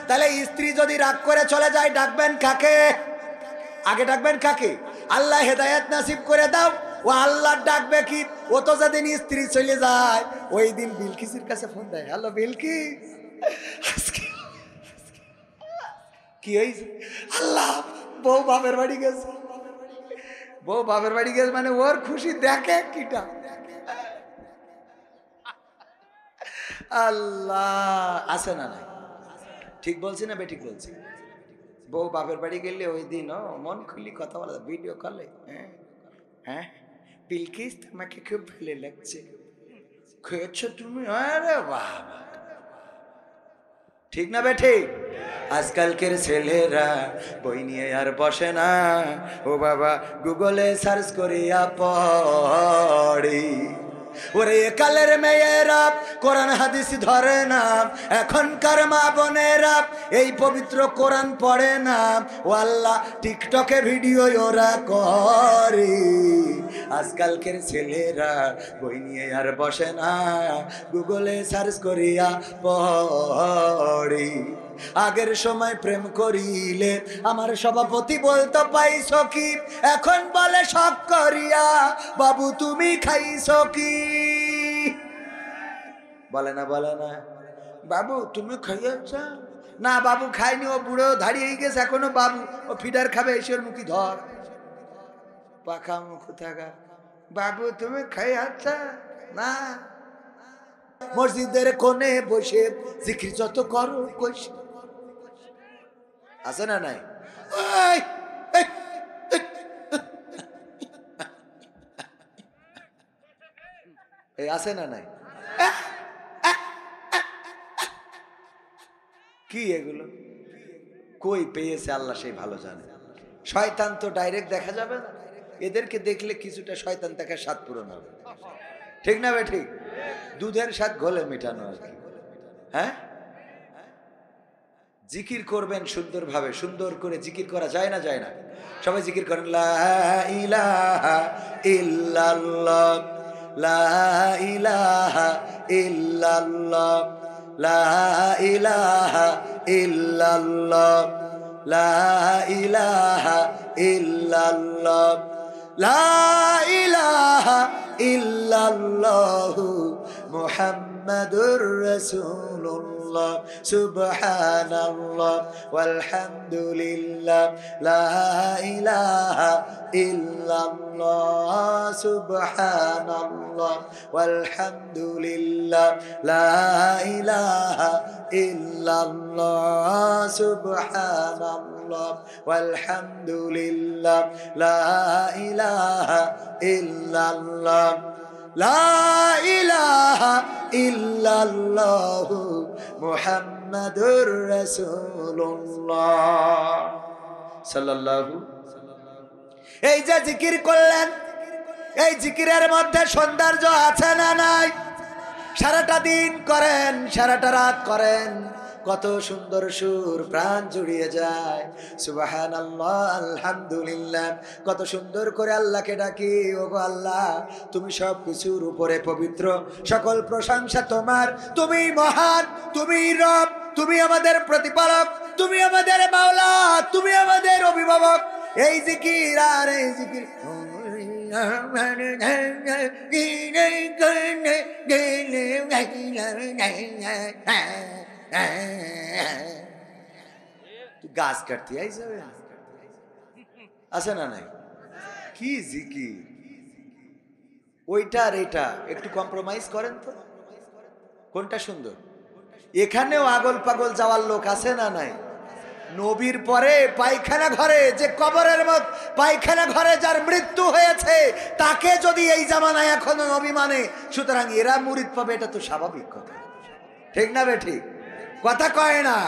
তাহলে স্ত্রী যদি রাগ করে চলে যায় ডাকবেন কাকে? আগে ডাকবেন কাকে? আল্লাহ হেদায়েত নাসিব করে দাও। ও আল্লাহ ডাকবে কি? ও তো যেদিন স্ত্রী চলে যায় ওই দিন বিলকিসের কাছে ফোন দেয়, হ্যালো বিলকিস, আজকে কি হয়েছে? আল্লাহ বউ বাপের বাড়ি গেছে। বউ বাপের বাড়ি গেছে মানে ওর খুশি দেখে কিটা। আল্লাহ আছে না নাই? ঠিক বলছি না বেঠিক বলছি? বউ বাপের বাড়ি গেলে ওই দিন মন খুলি কথা বলা, ভিডিও কলে, হ্যাঁ হ্যাঁ বিলকিস আমাকে খুব ভালো লাগছে, খেয়েছো তুমি? আরে বাবা, ঠিক না বেঠিক? আজকালকের ছেলেরা বই নিয়ে আর বসে না, ও বাবা গুগলে সার্চ করিয়া পড়ি। ওরে কালের মেয়েরা কোরআন হাদিস ধরে না, এখনকার মা বোনেরা এই পবিত্র কোরআন পড়ে না। ও আল্লাহ টিকটকে ভিডিও ওরা করে। আজকালকের ছেলেরা বই নিয়ে আর বসে না, গুগলে সার্চ করিয়া পড়ি। আগের সময় প্রেম করিলে আমার সভাপতি বলতো পাইছো কি, এখন বলে শখ করিয়া বাবু তুমি খাইছো কি? বলে না বলে না, বাবু তুমি খাইয়েছ না? বাবু খাইনি, ও বুড়ো দাঁড়িয়ে গেছে এখনো বাবু, ও ফিডার খাবে, এসের মুখি ধর পাখা মুখ থাকা। বাবু তুমি খাইয়াছ না? মসজিদের কোণে বসে জিকির যত করো কইস, আছে না নাই? এই আছে না নাই? কি এগুলো কই পেয়েছে আল্লাহ সেই ভালো জানে। শয়তান তো ডাইরেক্ট দেখা যাবে না, এদেরকে দেখলে কিছুটা শয়তান দেখার স্বাদ পূরণ হবে, ঠিক না বে ঠিক? দুধের স্বাদ ঘোলে মেটানো আর কি। হ্যাঁ, জিকির করবেন সুন্দরভাবে, সুন্দর করে জিকির করা যায় না? যায় না? সবাই জিকির করেন, লা ইলাহা ইল্লাল্লাহ, লা ইলাহা ইল্লাল্লাহ, লা ইলাহা ইল্লাল্লাহ, লা ইলাহা ইল্লাল্লাহ, লা ইলাহা ইল্লাল্লাহ মুহাম্মাদুর রাসূলুল্লাহ, সুবহানাল্লাহ ওয়ালহামদুলিল্লাহ, লা ইলাহা ইল্লাল্লাহ, সুবহানাল্লাহ ওয়ালহামদুলিল্লাহ, লা ইলাহা ইল্লাল্লাহ, সুবহানাল্লাহ ওয়ালহামদুলিল্লাহ, লা ইলাহা ইল্লাল্লাহ, লা ইলাহা ইল্লাল্লাহ মুহাম্মাদুর রাসূলুল্লাহ সাল্লাল্লাহু। এই যে জিকির করলেন, এই জিকিরের মধ্যে সৌন্দর্য আছে না নাই? সারাটা দিন করেন, সারাটা রাত করেন, কত সুন্দর সুর, প্রাণ জুড়িয়ে যায়। সুবহানাল্লাহ আলহামদুলিল্লাহ, কত সুন্দর করে আল্লাহকে ডাকি। ওগো আল্লাহ তুমি সব কিছুর উপরে পবিত্র, সকল প্রশংসা তোমার, তুমি মহান, তুমি রব, তুমি আমাদের প্রতিপালক, তুমি আমাদের মাওলা, তুমি আমাদের অভিভাবক। এই জিকির আর এই জিকির গাছ কাটতে আইসাবে, আছে না নাই? কি জিকির ওইটা আর এটা একটু কম্প্রোমাইজ করেন তো, কোনটা সুন্দর? এখানেও আগল পাগল যাওয়ার লোক আছে না নাই? নবীর পরে পায়খানা ঘরে, যে কবরের মত পায়খানা ঘরে যার মৃত্যু হয়েছে, তাকে যদি এই জামানায় এখনো নবী মানে, সুতরাং এরা মুরিদ পাবে, এটা তো স্বাভাবিক কথা, ঠিক না বে ঠিক? কথা কয় না?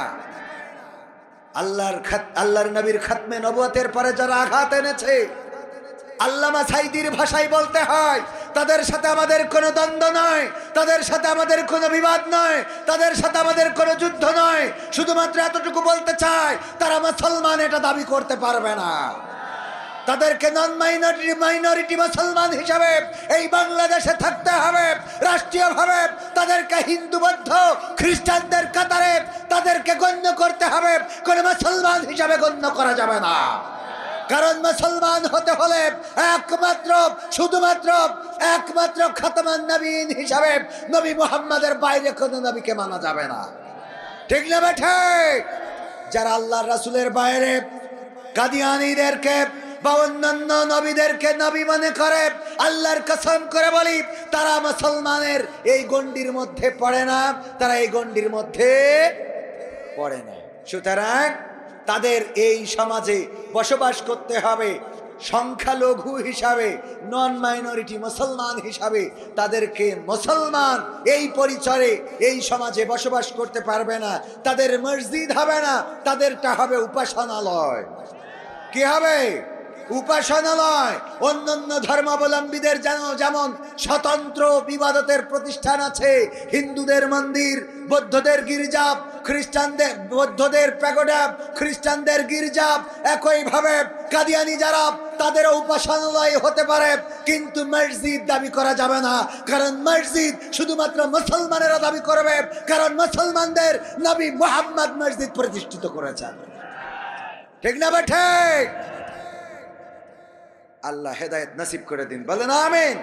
আল্লাহর নবীর খাতমে নবুয়তের পরে যারা আঘাত এনেছে, আল্লামা সাইদির ভাষায় বলতে হয়, তাদের সাথে আমাদের কোনো দ্বন্দ্ব নয়, তাদের সাথে আমাদের কোনো বিবাদ নয়, তাদের সাথে আমাদের কোনো যুদ্ধ নয়। শুধুমাত্র এতটুকু বলতে চায়, তারা মুসলমান এটা দাবি করতে পারবে না। তাদেরকে নন মাইনরিটি মুসলমান হিসাবে এই বাংলাদেশে থাকতে হবে। রাষ্ট্রীয়ভাবে তাদেরকে হিন্দু বৌদ্ধ খ্রিস্টানদের কাতারে তাদেরকে গণ্য করতে হবে, কোন মুসলমান হিসাবে গণ্য করা যাবে না। কারণ মুসলমান হতে হলে একমাত্র খাতামান নবীন হিসাবে নবী মুহাম্মাদের বাইরে কোনো নবীকে মানা যাবে না। ঠিক না ঠিক? যারা আল্লাহর রাসূলের বাইরে কাদিয়ানীদেরকে বা অন্যান্য নবীদেরকে নবী মনে করে, আল্লাহর কসম করে বলি তারা মুসলমানের এই গণ্ডির মধ্যে পড়ে না, তারা এই গণ্ডির মধ্যে পড়ে না। সুতরাং তাদের এই সমাজে বসবাস করতে হবে সংখ্যালঘু হিসাবে, নন মাইনরিটি মুসলমান হিসাবে। তাদেরকে মুসলমান এই পরিচয়ে এই সমাজে বসবাস করতে পারবে না। তাদের মসজিদ হবে না, তাদেরটা হবে উপাসনালয়। কি হবে? উপাসনালয়। অন্যান্য ধর্মাবলম্বীদের যেমন স্বতন্ত্র ইবাদতের প্রতিষ্ঠান আছে, হিন্দুদের মন্দির, বৌদ্ধদের গির্জা, বৌদ্ধদের প্যাগোডা, খ্রিস্টানদের গির্জা, একইভাবে কাদিয়ানি যারা তাদেরও উপাসনালয় হতে পারে, কিন্তু মসজিদ দাবি করা যাবে না। কারণ মসজিদ শুধুমাত্র মুসলমানেরা দাবি করবে, কারণ মুসলমানদের নবী মুহাম্মদ মসজিদ প্রতিষ্ঠিত করেছেন। ঠিক না ঠিক? আল্লাহ হেদায়েত নসিব করে দিন, বলেন আমিন।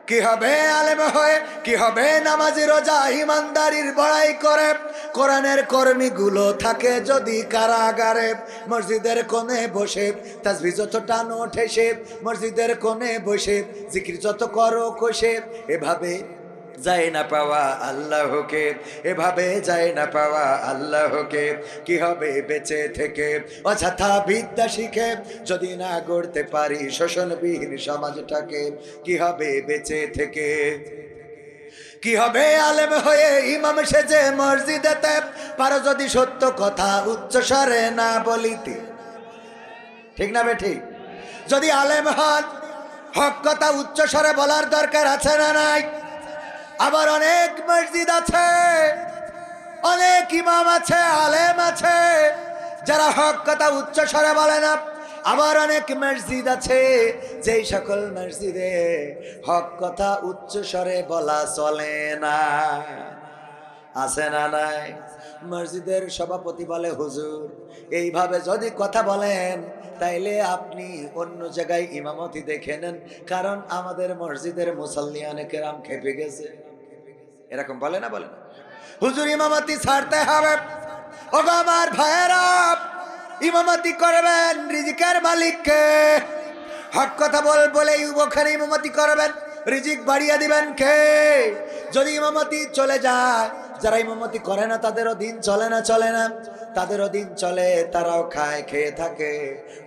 কি হবে আলেম হয়ে, কি হবে নামাজি রোজা ইমানদারির বড়াই করে, কোরআনের কর্মীগুলো থাকে যদি কারাগারে। মসজিদের কোণে বসে তাসবিহ যত টানো ঠেসে, মসজিদের কোণে বসে জিকির যত করো কষে, এভাবে যায় না পাওয়া আল্লাহকে, এভাবে যায় না পাওয়া আল্লাহকে। কি হবে বেঁচে থেকে অযথা বিদ্যা শিখে, যদি না গড়তে পারি শোষণবিহীন সমাজটাকে? কি হবে বেঁচে থেকে? কি হবে আলেম হয়ে ইমাম সেজে মসজিদেতে, পারো যদি সত্য কথা উচ্চ স্বরে না বলিতে? ঠিক না ঠিক? যদি আলেম হন, হক কথা উচ্চ স্বরে বলার দরকার আছে না নাই? আবার অনেক মসজিদ আছে, অনেক ইমাম আছে, আলেম আছে যারা হক কথা উচ্চ স্বরে বলে না। আবার অনেক মসজিদ আছে যেই সকল মসজিদে হক কথা উচ্চ স্বরে বলা চলে না। আছে না নাই? মসজিদের সভাপতি বলে, হুজুর এইভাবে যদি কথা বলেন তাইলে আপনি অন্য জায়গায় ইমামতি দেখে নেন, কারণ আমাদের মসজিদের মুসাল্লিয়ানে কেরাম খেপে গেছে। এরকম বলে না? বলে না? হুজুর ইমামতি ছাড়তে হবে। ওগো আমার ভাইয়েরা, ইমামতি করবেন রিজিকের মালিককে। হক কথা বলে ওখানে ইমামতি করবেন, রিজিক বাড়িয়ে দিবেন কে? যদি ইমামতি চলে যায়, যারা ইমামতি করে না তাদেরও দিন চলে না? চলে না? তাদেরও দিন চলে, তারাও খায়, খেয়ে থাকে।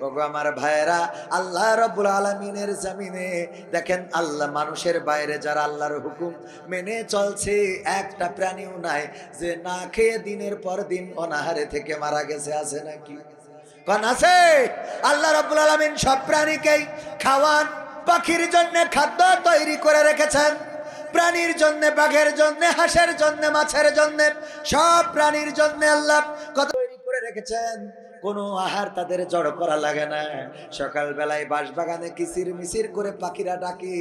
ওগো আমার ভাইয়েরা, আল্লাহ রাব্বুল আলামিনের জমিনে দেখেন, আল্লাহ মানুষের বাইরে যারা আল্লাহর হুকুম মেনে চলছে, একটা প্রাণীও নাই যে না খেয়ে দিনের পর দিন অনাহারে থেকে মারা গেছে। আছে নাকি? কোন আছে? আল্লাহ রাব্বুল আলামিন সব প্রাণীকেই খাওয়ান, পাখির জন্য খাদ্য তৈরি করে রেখেছেন, প্রাণীর জন্য, বাঘের জন্য, হাঁসের জন্য, মাছের জন্য, সব প্রাণীর জন্য আল্লাহ কত তৈরি করে রেখেছেন। কোনো আহার তাদের জড়ো করা লাগে না। সকালবেলায় বাঁশবাগানে কিচির মিচির করে পাখিরা ডাকি,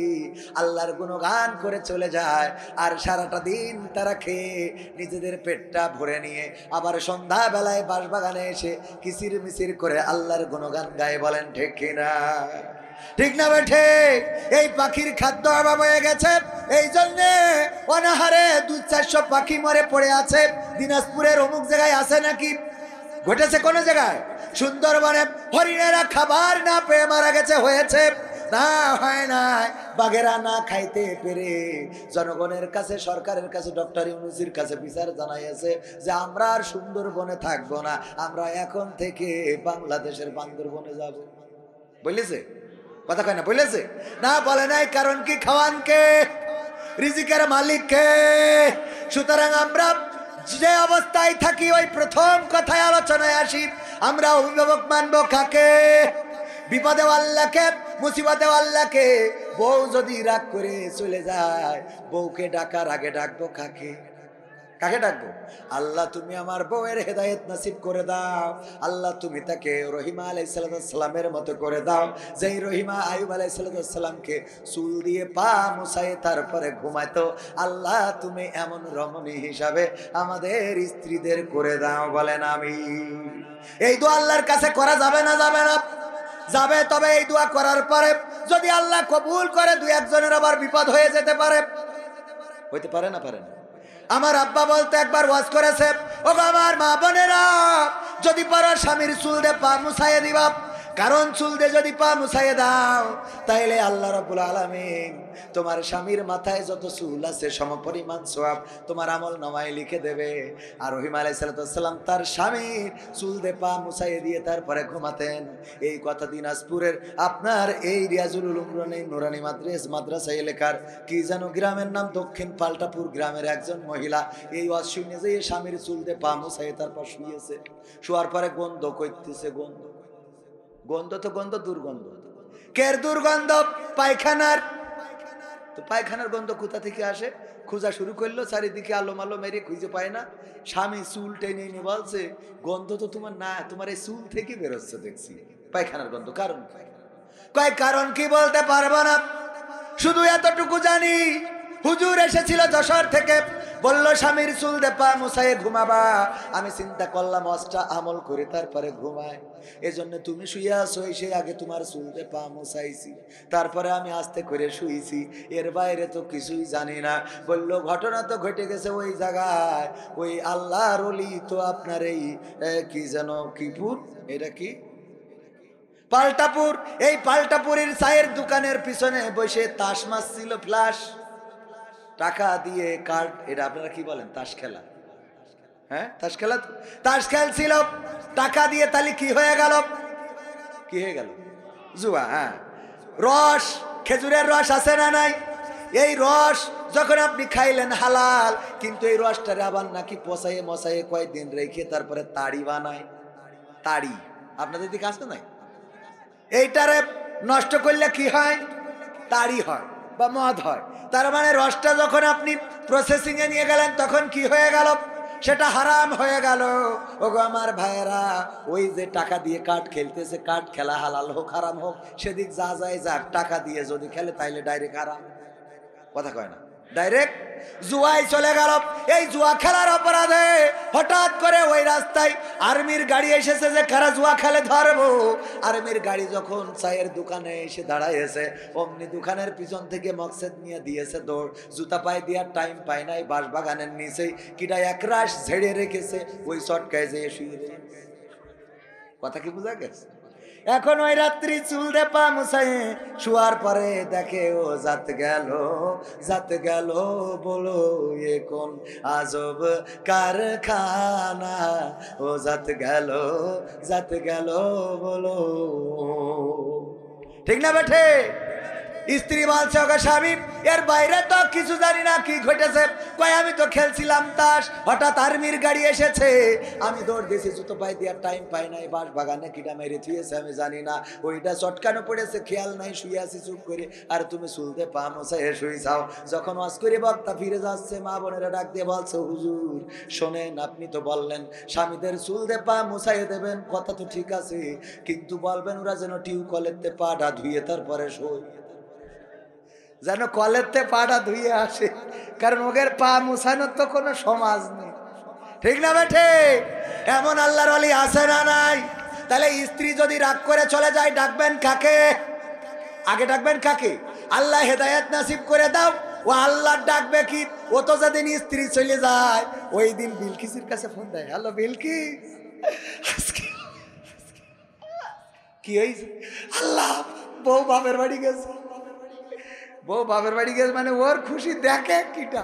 আল্লাহর গুণগান করে চলে যায়, আর সারাটা দিন তারা খেয়ে নিজেদের পেটটা ভরে নিয়ে আবার সন্ধ্যাবেলায় বাঁশবাগানে এসে কিচির মিচির করে আল্লাহর গুণগান গায়ে। বলেন ঠিক কিনা? ঠিক না ঠিক? এই পাখির খাদ্য অভাব হয়ে গেছে, এই জন্যে অনাহারে 200-400 পাখি মরে পড়ে আছে। দিনাজপুরের অমুক জায়গায় আছে নাকি? ঘটেছে কোন জায়গায়? সুন্দরবনে হরিণেরা খাবার না পেয়ে মারা গেছে। হয়েছে না? হয় না? বাঘেরা না খাইতে পেরে জনগণের কাছে, সরকারের কাছে, ডক্টর ইউনূসের কাছে বিচার জানাইছে যে আমরা আর সুন্দরবনে থাকবো না, আমরা এখন থেকে বাংলাদেশের বান্দরবনে যাব। বলেছে? কথা কয় না? বলেছে না? বলে নাই। কারণ কি? খাওয়ান কে? রিজিকের মালিক কে? সুতরাং আমরা যে অবস্থায় থাকি, ওই প্রথম কথায় আলোচনায় আসি, আমরা অভিভাবক মানবো কাকে? বিপদে আল্লাহকে, মুসিবতে আল্লাহকে। বউ যদি রাগ করে চলে যায়, বউকে ডাকার আগে ডাকবো কাকে? কাকে ডাকবো? আল্লাহ তুমি আমার বউয়ের হেদায়েত নসিব করে দাও। আল্লাহ তুমি তাকে রহিমা আলাইহিস সালামের মতো করে দাও, যেই রহিমা আইয়ুব আলাইহিস সালামকে চুল দিয়ে পা মুছায় তারপরে ঘুমাইতো। আল্লাহ তুমি এমন রমণী হিসাবে আমাদের স্ত্রীদের করে দাও। বলেন আমিন। এই দোয়া আল্লাহর কাছে করা যাবে না? যাবে না? যাবে। তবে এই দোয়া করার পরে যদি আল্লাহ কবুল করে দুই একজনের আবার বিপদ হয়ে যেতে পারে। হইতে পারে না? পারে না? আমার আব্বা বলতে একবার ওয়াজ করেছে, ওগো আমার মা বোনেরা, যদি পারো স্বামীর চুল দিয়ে পা মুছাইয়ে দিবা। কারণ চুল দিয়ে যদি পা মুছাইয়ে দাও তাইলে আল্লাহ রাব্বুল আলামিন তোমার স্বামীর মাথায় যত চুল আছে সমপরিমাণ সওয়াব তোমার আমল নামায় লিখে দেবে। আর রহিম আলাইহিস সালাম তার স্বামীর চুল দিয়ে পা মুছাইয়ে দিয়ে তারপরে ঘুমাতেন। এই কথা দিনাজপুরের আপনার এই রিয়াজুল উলুম নুরানি মাদ্রাসা এলাকার কি যেন গ্রামের নাম, দক্ষিণ পাল্টাপুর গ্রামের একজন মহিলা এই ওয়াজ শুনে যে স্বামীর চুল দিয়ে পা মুছাইয়ে তারপর শুয়েছে। শোয়ার পরে গন্ধ কইতেছে, গন্ধ তো গন্ধ, দুর্গন্ধ। কের দুর্গন্ধ? পায়খানার। তো পায়খানার গন্ধ কোথা থেকে আসে? খোঁজা শুরু করলো, চারিদিকে আলো মালো মেরে খুঁজে পায় না। স্বামী চুল টেনে নিয়ে বলছে, গন্ধ তো তোমার না, তোমার এই চুল থেকে বেরোচ্ছে দেখছি পায়খানার গন্ধ। কারণ কয় কারণ কি বলতে পারবো না, শুধু এতটুকু জানি হুজুর এসেছিল যশোর থেকে, বলল স্বামীর চুল দে পা মুছাইয়ে ঘুমাবা। আমি চিন্তা করলাম অষ্টা আমল করে তারপরে ঘুমায়, এজন্য তুমি শুয়ে আসো, এসে আগে তোমার চুল দে পা মুছাইছি, তারপরে আমি আস্তে করে শুয়েছি, এর বাইরে তো কিছুই জানি না। বলল ঘটনা তো ঘটে গেছে ওই জায়গায়, ওই আল্লাহর ওলি তো আপনার এই কি যেন কিপুর, এটা কি পাল্টাপুর, এই পাল্টাপুরের চায়ের দোকানের পিছনে বসে তাস মারছিল, ফ্লাশ টাকা দিয়ে কার্ড, এটা আপনারা কি বলেন, তাস খেলা? হ্যাঁ তাস খেলা, তাস খেলছিল টাকা দিয়ে। তাহলে কি হয়ে গেল? কি হয়ে গেল? জুয়া। হ্যাঁ, রস, খেজুরের রস আছে না নাই? এই রস যখন আপনি খাইলেন হালাল, কিন্তু এই রসটারে আবার নাকি পচাইয়ে মশাইয়ে কয়েকদিন রেখে তারপরে তাড়ি বানায়। তাড়ি আপনাদের দিকে আছে নাই? এইটারে নষ্ট করলে কি হয়? তাড়ি হয় বা মদ হয়। তার মানে রসটা যখন আপনি প্রসেসিং এ নিয়ে গেলেন তখন কি হয়ে গেল? সেটা হারাম হয়ে গেল। ওগো আমার ভাইয়েরা, ওই যে টাকা দিয়ে কাঠ খেলতেছে, কাঠ খেলা হালাল হোক হারাম হোক সেদিক যা যায় যাক, টাকা দিয়ে যদি খেলে তাইলে ডাইরেক্ট হারাম। কথা কয় না? ডাইরেক্ট জুয়ায় চলে গেল। এই জুয়া খেলার অপরাধে হঠাৎ করে ওই রাস্তায় আর্মির গাড়ি এসেছে যে কারা জুয়া খেলে ধরবো। আর্মির গাড়ি যখন চায়ের দোকানে এসে দাঁড়াইছে, অমনি দোকানের পিছন থেকে মকসেদ নিয়ে দিয়েছে দৌড়। জুতা পায়ে দেওয়ার টাইম পায় নাই, বাঁশবাগানের নিচেই কিটা একরাশ ঝেড়ে রেখেছে, ওই চটকায় যে শুয়ে। কথা কি বোঝা গেছে? এখন ওই রাত্রি চুল দে পা মুছায় শোয়ার পরে দেখে ও জাত গেল বলো এ কোন আজব কারখানা, ও জাত গেল বলো। ঠিক না বেঠে? স্ত্রী বলছে ওকে স্বামী, এর বাইরে তো কিছু জানি না কি ঘটেছে। কয় আমি তো খেলছিলাম তাস, হঠাৎ আর্মির গাড়ি এসেছে, আমি দৌড় দিয়েছি, জুতো পায়ে দেওয়ার টাইম পাই নাই, বাঁশ বাগানে কিটা মেরে থুয়েছে আমি জানি না, ওইটা চটকানো পড়েছে, খেয়াল নাই, শুয়ে আছি চুপ করে, আর তুমি চুলতে পা মোছায় শুয়ে যাও। যখন ওয়াজ করে বক্তা ফিরে যাচ্ছে, মা বোনেরা ডাক দিয়ে বলছে হুজুর শোনেন, আপনি তো বললেন স্বামীদের চুলতে পা মুছাইয়ে দেবেন, কথা তো ঠিক আছে, কিন্তু বলবেন ওরা যেন টিউবকলের পাটা ধুয়ে তারপরে শোয়, যেন কলেরতে পাটা ধুয়ে আসে, কারণ ওদের পা মুছানোর তো কোনো সমাজ নেই। ঠিক না বেঠে? এমন আল্লাহর ওলি আছে না নাই? তাহলে স্ত্রী যদি রাগ করে চলে যায়, ডাকবেন কাকে? আগে ডাকবেন কাকে? আল্লাহ হেদায়েত নাসিব করে দাও। ও আল্লাহ ডাকবে কি? ও তো যেদিন স্ত্রী চলে যায় ওই দিন বিলকিসের কাছে ফোন দেয়, হ্যালো বিলকিস, কি হয়েছে? আল্লাহ বউ বাপের বাড়ি গেছে। বউ বাপের বাড়ি গেছে মানে ওর খুশি দেখে কিটা।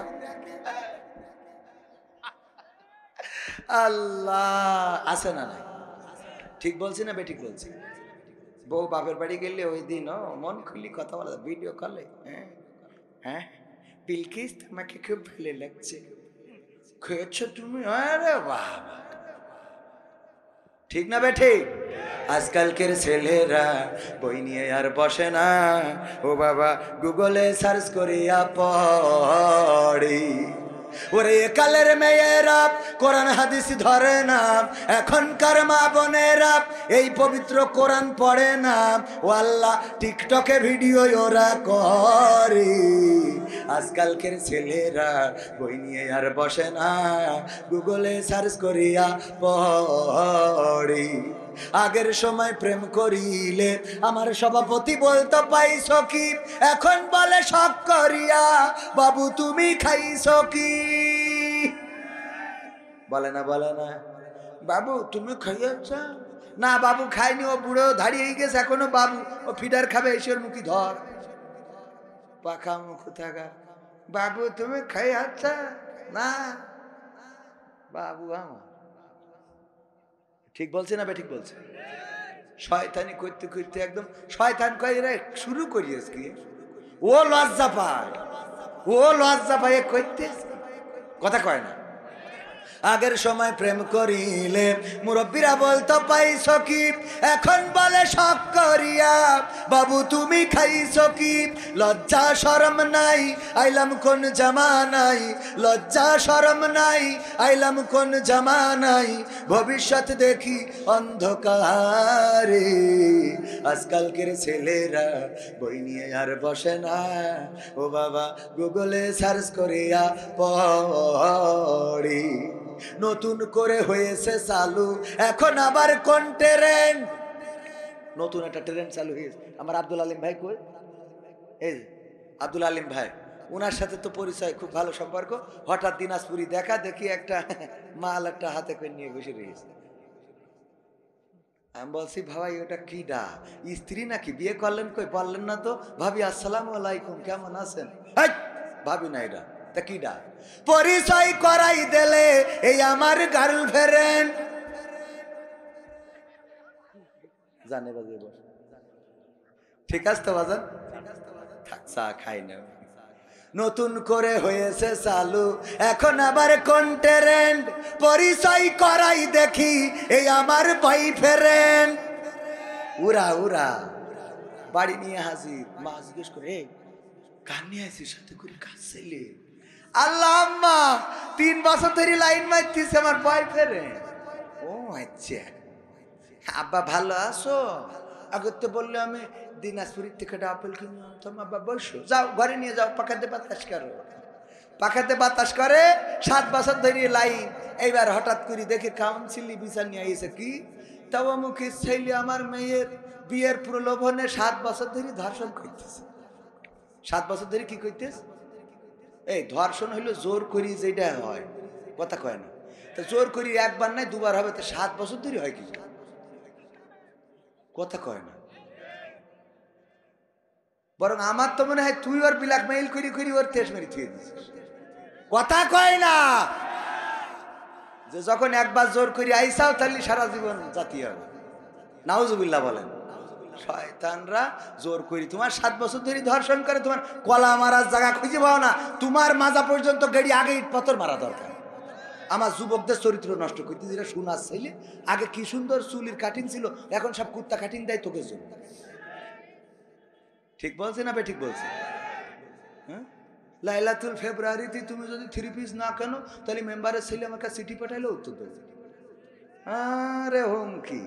আল্লাহ আছে না নাই? ঠিক বলছি না বেঠিক বলছি? বউ বাপের বাড়ি গেলে ওই দিন মন খুলি কথা বলা, ভিডিও কলে, হ্যাঁ বিলকিস আমাকে খুব ভালো লাগছে, খেয়েছো তুমি? আরে বাবা, ঠিক না বেঠে? আজকালকের ছেলেরা বই নিয়ে আর বসে না, ও বাবা গুগলে সার্চ করিয়া পড়ি। ওরে একালের মেয়েরা কোরআন হাদিস ধরে না, এখনকার মা বোনেরা এই পবিত্র কোরআন পড়ে না। ও আল্লাহ, টিকটকে ভিডিও ওরা করে। আজকালকের ছেলেরা বই নিয়ে আর বসে না, গুগলে সার্চ করিয়া পড়ে। আগের সময় প্রেম করিলে আমার সভাপতি বলতো পাইছ কি, এখন বলে শখ করিয়া বাবু তুমি খাইছ কি। বলে না বাবু তুমি খাইয়াছ না? বাবু খাইনি, ও বুড়ো দাঁড়িয়ে গেছে এখনো বাবু, ও ফিডার খাবে, এসে ওর মুখি ধর, পাখা মুখ থাকা। বাবু তুমি খাইয়াছ না? বাবু আমার ঠিক বলছে না বে? ঠিক বলছে। শয়তানি করতে করতে একদম শয়তান কইরা শুরু করিস কি, ও লজ্জা পায় করতে, কথা কয় না। আগের সময় প্রেম করিলে মুরব্বীরা বলতো পাইছ কি, এখন বলে শখ করিয়া বাবু তুমি খাইছ কি। লজ্জা শরম নাই, আইলাম কোন জামানাই, লজ্জা শরম নাই, আইলাম কোন জামানাই, ভবিষ্যৎ দেখি অন্ধকারে। আজকালকের ছেলেরা বই নিয়ে আর বসে না, ও বাবা গুগলে সার্চ করিয়া পড়ে। নতুন করে হয়েছে চালু এখন আবার কোন ট্রেন্ড, নতুন একটা ট্রেন্ড চালু হয়েছে। আমার আব্দুল আলিম ভাই কই? এই আব্দুল আলিম ভাই, ওনার সাথে তো পরিচয়, খুব ভালো সম্পর্ক। হঠাৎ দিনাজপুরি দেখা দেখি একটা মাল একটা হাতে করে নিয়ে বসে রয়েছে। আমি বলছি ভাই ওটা কি ডা, স্ত্রী নাকি? বিয়ে করলেন কই? বললেন না তো। ভাবি আসসালামু আলাইকুম, কেমন আছেন? ভাবি না এটা তা কি ডা? পরিচয় করাই দিলে এই আমার গার্লফ্রেন্ড। জানে বাজে বস, ঠিক আছে তো বাজান, থাক চা খাই না। নতুন করে হয়েছে চালু এখন আবার কোন ট্রেন্ড, পরিচয় করাই দেখি এই আমার বয়ফ্রেন্ড। উরা বাড়ি নিয়ে হাজির, মা জিজ্ঞেস করে কার নিয়ে আসিস সাথে করে? কাজ ছেলে। আল্লাহ আম্মা 3 বছর ধরে লাইন মারতিস আমার বয়ফ্রেন্ড। ও আচ্ছা, আব্বা ভালো আছো? আগে তো বললে আমি দিনাজপুরের থেকে আপেল কিনে আনতাম। আব্বা বলছো যাও ঘরে নিয়ে যাও, পাখাতে বাতাস করো। পাখাতে বাতাস করে 7 বছর ধরে লাইন। এইবার হঠাৎ করে দেখে কাউন্সিলি বিচার নিয়ে আইছে কি, তাও মুখে ছেলে আমার মেয়ের বিয়ের প্রলোভনে 7 বছর ধরে ধর্ষণ করতেছে। 7 বছর ধরে কি করতেছে? এই ধর্ষণ হইলো জোর করি যেটা হয়, কথা কয় না। তো জোর করি একবার নাই দুবার হবে, তো 7 বছর ধরে হয় কি? কথা কয় না। বরং আমার তো মনে হয় তুই ওর ব্ল্যাকমেইল করি ওর তেজ মেরে থুয়ে দিছিস। কথা কয় না, যে যখন একবার জোর করি আইসাও তাহলে সারা জীবন জাতি হবে। নাউজুবিল্লাহ বলেন। শয়তানরা জোর করি তোমার 7 বছর ধরে ধর্ষণ করে, তোমার কলা মারার জায়গা খুঁজে পাও না, তোমার মাজা পর্যন্ত গাড়ি আগে ইট পাথর মারা দরকার। আমার যুবকদের চরিত্র নষ্ট করতে, যেটা শোনার ছেলে আগে কি সুন্দর চুলির কাটিং ছিল, এখন সব কুত্তা কাটিং দেয় তোকে জন্য। ঠিক বলছে না বে? ঠিক বলছে। হ্যাঁ, লাইলাতুল ফেব্রুয়ারিতে তুমি যদি 3 পিস না কেন, তাহলে মেম্বারের ছেলে আমার কাছে চিঠি পাঠাইলে উত্তর দেবে। আরে হুমকি,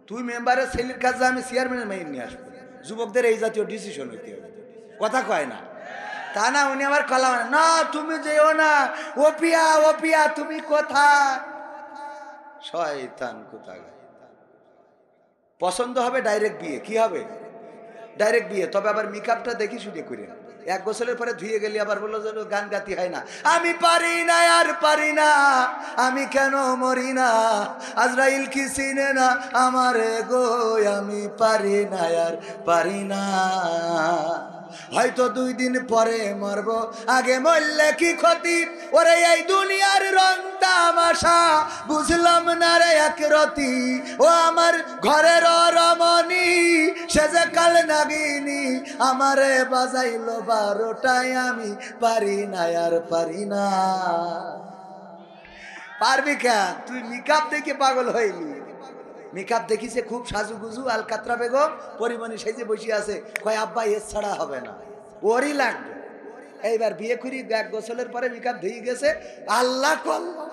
তুই মেম্বারের ছেলের কাছে আমি চেয়ারম্যানের মেয়ে নিয়ে আসবো। যুবকদের এই জাতীয় ডিসিশন হইতে হবে, কথা কয় না। তা না উনি আমার কলা না, তুমি যেও না, ওপিয়া তুমি কোথায়? শয়তান কোথায়। পছন্দ হবে ডাইরেক্ট বিয়ে, কি হবে? ডাইরেক্ট বিয়ে। তবে আবার মেকআপটা দেখি শুনে করে, 1 বছরের পরে ধুয়ে গেলে আবার বললো যেন গান গাতি হয় না। আমি পারি না আর পারি না, আমি কেন মরি না, আজরাইল কি চিনে না আমার গো, আমি পারি না আর পারি না। হয়তো 2 দিন পরে মরব, আগে মরলে কি ক্ষতি, ওরে এই দুনিয়ার রং তামাশা বুঝলাম না রে একরতি। ও আমার ঘরের রমণী সে যে কাল নাগিনী, আমারে বাজাইলো 12টায়, আমি পারি না আর পারি না। পারবি কেন? তুই মেকআপ দেখে পাগল হইলি। মেকআপ দেখিছে খুব সাজুগুজু, আলকাতরা বেগম পরিমণি সেজে বসে আছে, কয় আব্বা এর ছাড়া হবে না, ওরই লাগবে। এইবার বিয়ে করি এক গোসলের পরে মেকআপ ধুয়ে গেছে, আল্লাহ কল্লা।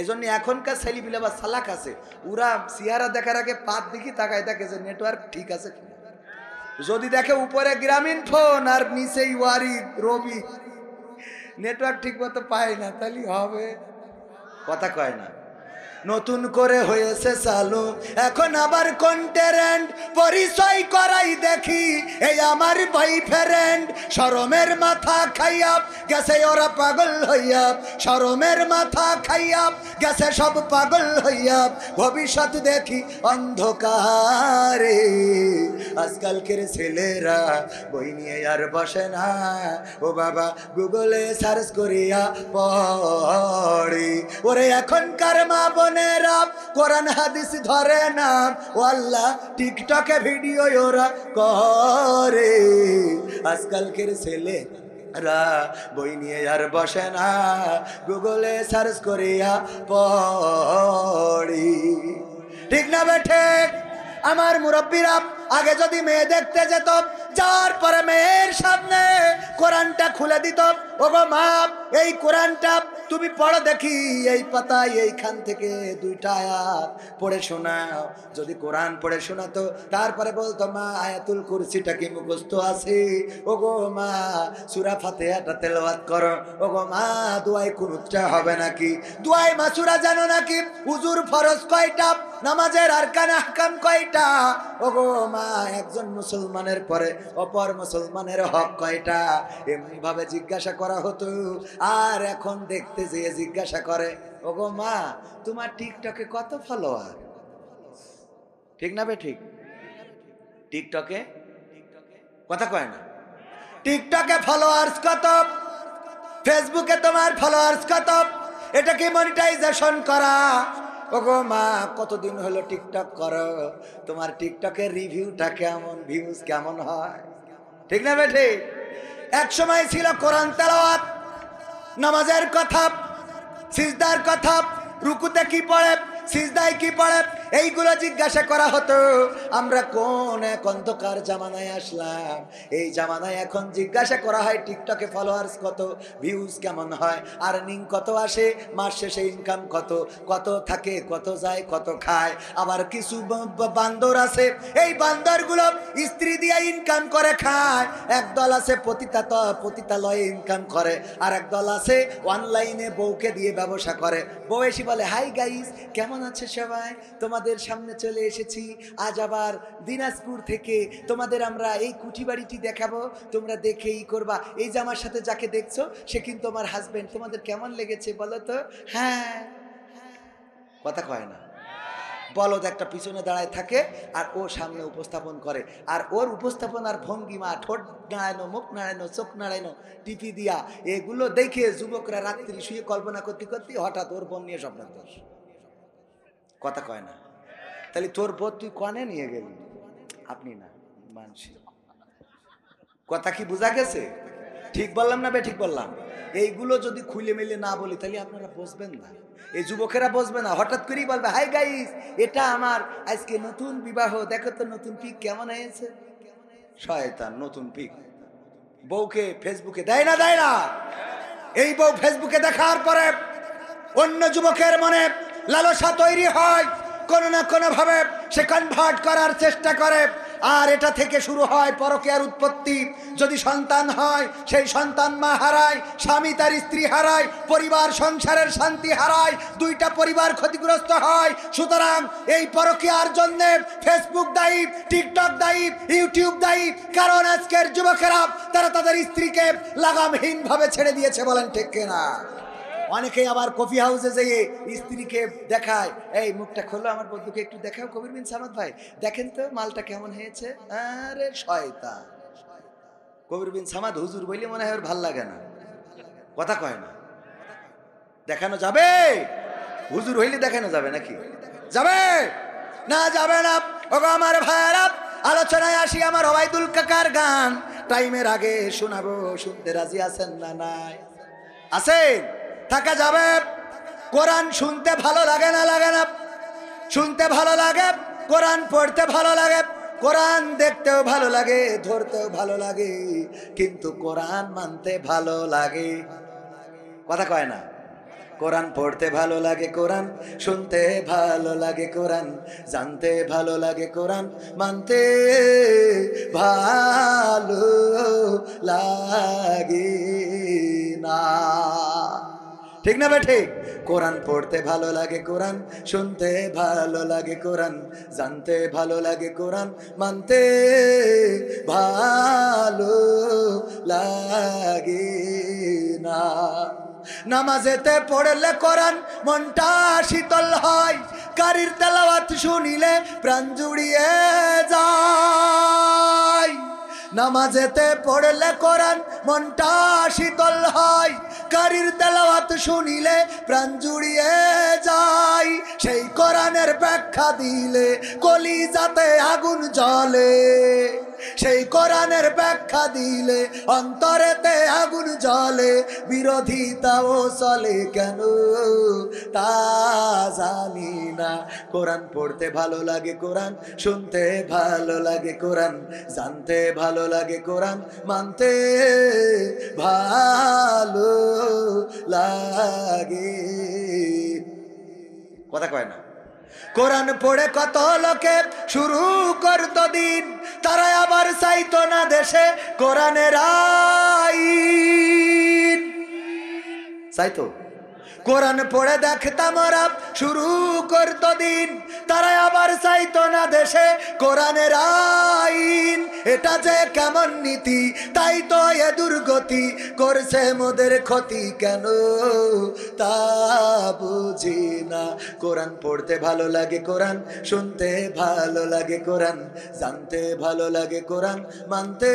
এই জন্য এখনকার ছেলেপিলে বা সালাক আছে, ওরা চেহারা দেখার আগে পাত দেখি তাকায় দেখে যে নেটওয়ার্ক ঠিক আছে কিনা। যদি দেখে উপরে গ্রামীণ ফোন আর নিচেই ওয়ারি রবি, নেটওয়ার্ক ঠিক মতো পায় না, তাহলে হবে? কথা কয় না। নতুন করে হয়েছে চালু এখন আবার কন্টেন্ট, পরিচয় করাই দেখি এই আমার বয়ফ্রেন্ড। শরমের মাথা খাইয়া গেছে ওরা পাগল হইয়া, শরমের মাথা খাইয়া গেছে সব পাগল হইয়া, ভবিষ্যৎ দেখি অন্ধকারে। আজকালকের ছেলেরা বই নিয়ে আর বসে না, ও বাবা গুগলে সার্চ করিয়া পড়ে। ওরে এখনকার মা বোনেরা কোরআন হাদিস ধরে না, ও আল্লাহ টিকটকে ভিডিও ওরা করে। আজকালকের ছেলে বই নিয়ে আর বসে না, গুগলে সার্চ করিয়া পড়ি। ঠিক না বেঠে? আমার মুরব্বীরা আগে যদি মেয়ে দেখতে যেত, যাওয়ার পরে মেয়ের সামনে কোরআনটা খুলে দিত, ওগো মা এই কোরআনটা তুমি পড়ো দেখি, এই পাতায় এইখান থেকে 2টা আয়াত পড়ে শোনাও। যদি কোরআন পড়ে শোনাতো তারপরে বলতো মা আয়াতুল কুরসিটা কি মুখস্থ আছে, ওগো মা সূরা ফাতিহাটা তেলাওয়াত করো, ওগো মা দুআয়ে কুনুতটা হবে নাকি, দুআয়ে মাসুরা জানো নাকি, হুজুর ফরজ কয়টা, নামাজের আরকান আহকাম কয়টা, ওগো মা একজন মুসলমানের পরে অপর মুসলমানের হক কয়টা, এমনি ভাবে জিজ্ঞাসা করা হতো। আর এখন দেখতে যেয়ে জিজ্ঞাসা করে, ওগো মা তোমার টিকটকে কত ফলোয়ার? ঠিক না বে ঠিক? টিকটকে কথা কয় না, টিকটকে ফলোয়ার্স কত, ফেসবুকে তোমার ফলোয়ার্স কত, এটা কি মনিটাইজেশন করা? ওগো মা কতদিন হলো টিকটক করো, তোমার টিকটকের রিভিউটা কেমন, ভিউজ কেমন হয়? ঠিক না বেঠে? এক সময় ছিল কোরআন তেলাওয়াত, নামাজের কথা, সিজদার কথা, রুকুতে কি পড়ে, সিজদায় কি পড়ে, এইগুলো জিজ্ঞাসা করা হতো। আমরা কোন এক অন্ধকার জামানায় আসলাম? এই জামানায় এখন জিজ্ঞাসা করা হয় টিকটকে ফলোয়ার্স কত, ভিউজ কেমন হয়, আর্নিং কত আসে, মাস শেষে ইনকাম কত, কত থাকে, কত যায়, কত খায়। আবার কিছু বান্দর আছে, এই বান্দরগুলো স্ত্রী দিয়ে ইনকাম করে খায়। একদল আছে পতিতালয়ে ইনকাম করে, আর একদল আছে অনলাইনে বউকে দিয়ে ব্যবসা করে। বউ এসে বলে হাই গাইস কেমন আছে সবাই, তোমাদের সামনে চলে এসেছি আজ আবার দিনাজপুর থেকে, তোমাদের আমরা এই কুঠি বাড়িটি দেখাবো, তোমরা দেখেই করবা। এই যে আমার সাথে যাকে দেখছো সে কিন্তু আমার হাজবেন্ড, তোমাদের কেমন লেগেছে বলো তো? হ্যাঁ, কথা কয় না। বলদ একটা পিছনে দাঁড়ায় থাকে আর ও সামনে উপস্থাপন করে, আর ওর উপস্থাপনার ভঙ্গিমা, ঠোঁট নাড়ানো, মুখ নাড়ানো, চোখ নাড়ানো, টিপি দিয়া, এগুলো দেখে যুবকরা রাত্রি শুয়ে কল্পনা করতে করতে হঠাৎ ওর বোন নিয়ে স্বপ্ন দোষ। কথা কয় না। তাহলে তোর বোধ তুই কনে নিয়ে গেলি? আপনি না, মানসি। কথা কি বোঝা গেছে? ঠিক বললাম না বে ঠিক বললাম? এইগুলো যদি খুলে মিলে না বলি তাহলে আপনারা বুঝবেন না, এই যুবকেরা বুঝবে না। হঠাৎ করেই বলবে হাই গাইস এটা আমার আজকে নতুন বিবাহ, দেখো তো নতুন পিক কেমন হয়েছে। শয়তান, নতুন পিক বউকে ফেসবুকে দেয় না, দেয় না। এই বউ ফেসবুকে দেখার পরে অন্য যুবকের মনে লালসা তৈরি হয়, কোনো না কোনো ভাবে সে কনভার্ট করার চেষ্টা করে, আর এটা থেকে শুরু হয় পরকীয়ার উৎপত্তি। যদি সন্তান হয় সেই সন্তান মা হারায়, স্বামী তার স্ত্রী হারায়, পরিবার সংসারের শান্তি হারায়, 2টা পরিবার ক্ষতিগ্রস্ত হয়। সুতরাং এই পরকীয়ার জন্য ফেসবুক দায়ী, টিকটক দায়ী, ইউটিউব দায়ী। কারণ আজকের যুবকেরা তারা তাদের স্ত্রীকে লাগামহীন ভাবে ছেড়ে দিয়েছে, বলেন ঠিক কিনা? অনেকেই আবার কফি হাউসে যেয়ে স্ত্রীকে দেখায়, এই মুখটা খোলো, আমার বন্ধুকে একটু দেখাও, কবির বিন সামাদ ভাই দেখেন তো মালটা কেমন হয়েছে। আরে শয়তান, কবির বিন সামাদ হুজুর বইলে মনে হয় ওর ভাল লাগে না, কথা কয় না। দেখানো যাবে? হুজুর হইলে দেখানো যাবে নাকি? যাবে না? যাবে না। ওগো আমার ভাইরা, আলোচনায় আসি আমার ওবায়দুল কাকার গান। টাইমের আগে শোনাবো, শুনতে রাজি আছেন না? নাই আছেন? থাকা যাবে। কোরআন শুনতে ভালো লাগে না? লাগে না? শুনতে ভালো লাগে, কোরআন পড়তে ভালো লাগে। কোরআন দেখতেও ভালো লাগে, ধরতেও ভালো লাগে, কিন্তু কোরআন মানতে ভালো লাগে। কথা কয় না? কোরআন পড়তে ভালো লাগে, কোরআন শুনতে ভালো লাগে, কোরআন জানতে ভালো লাগে, কোরআন মানতে ভালো লাগে না। ঠিক না বেঠে? কোরআন পড়তে ভালো লাগে, কোরআন শুনতে ভালো লাগে, কোরআন জানতে ভালো লাগে, কোরআন মানতে ভালো লাগে না। নামাজেতে পড়লে কোরআন মনটা শীতল হয়, কারির তেলাওয়াত শুনিলে প্রাণ জুড়িয়ে যায়। নামাজেতে পড়লে কোরআন মনটা শীতল হয়, কারির তেলাওয়াত শুনিলে প্রাণ জুড়িয়ে যায়। সেই কোরআনের ব্যাখ্যা দিলে কলিজাতে আগুন জ্বলে, সেই কোরআনের ব্যাখ্যা দিলে অন্তরেতে আগুন জ্বলে। বিরোধিতাও চলে কেন তা জানি না। কোরআন পড়তে ভালো লাগে, কোরআন শুনতে ভালো লাগে, কোরআন জানতে ভালো লাগে, কোরআন মানতে ভালো লাগে। কথা কয় না? কোরআন পড়ে কত লোকে শুরু করতো দিন, তারা আবার চাইতো না দেশে কোরআনের আইন। চাইতো? কোরআন পড়ে দেখতাম ওরা শুরু করতো দিন, তারা আবার চাইতো না দেশে কোরআনের আইন। এটা যে কেমন নীতি, তাই তো এ দুর্গতি, করছে মোদের ক্ষতি কেন তা বুঝি না। কোরআন পড়তে ভালো লাগে, কোরআন শুনতে ভালো লাগে, কোরআন জানতে ভালো লাগে, কোরআন মানতে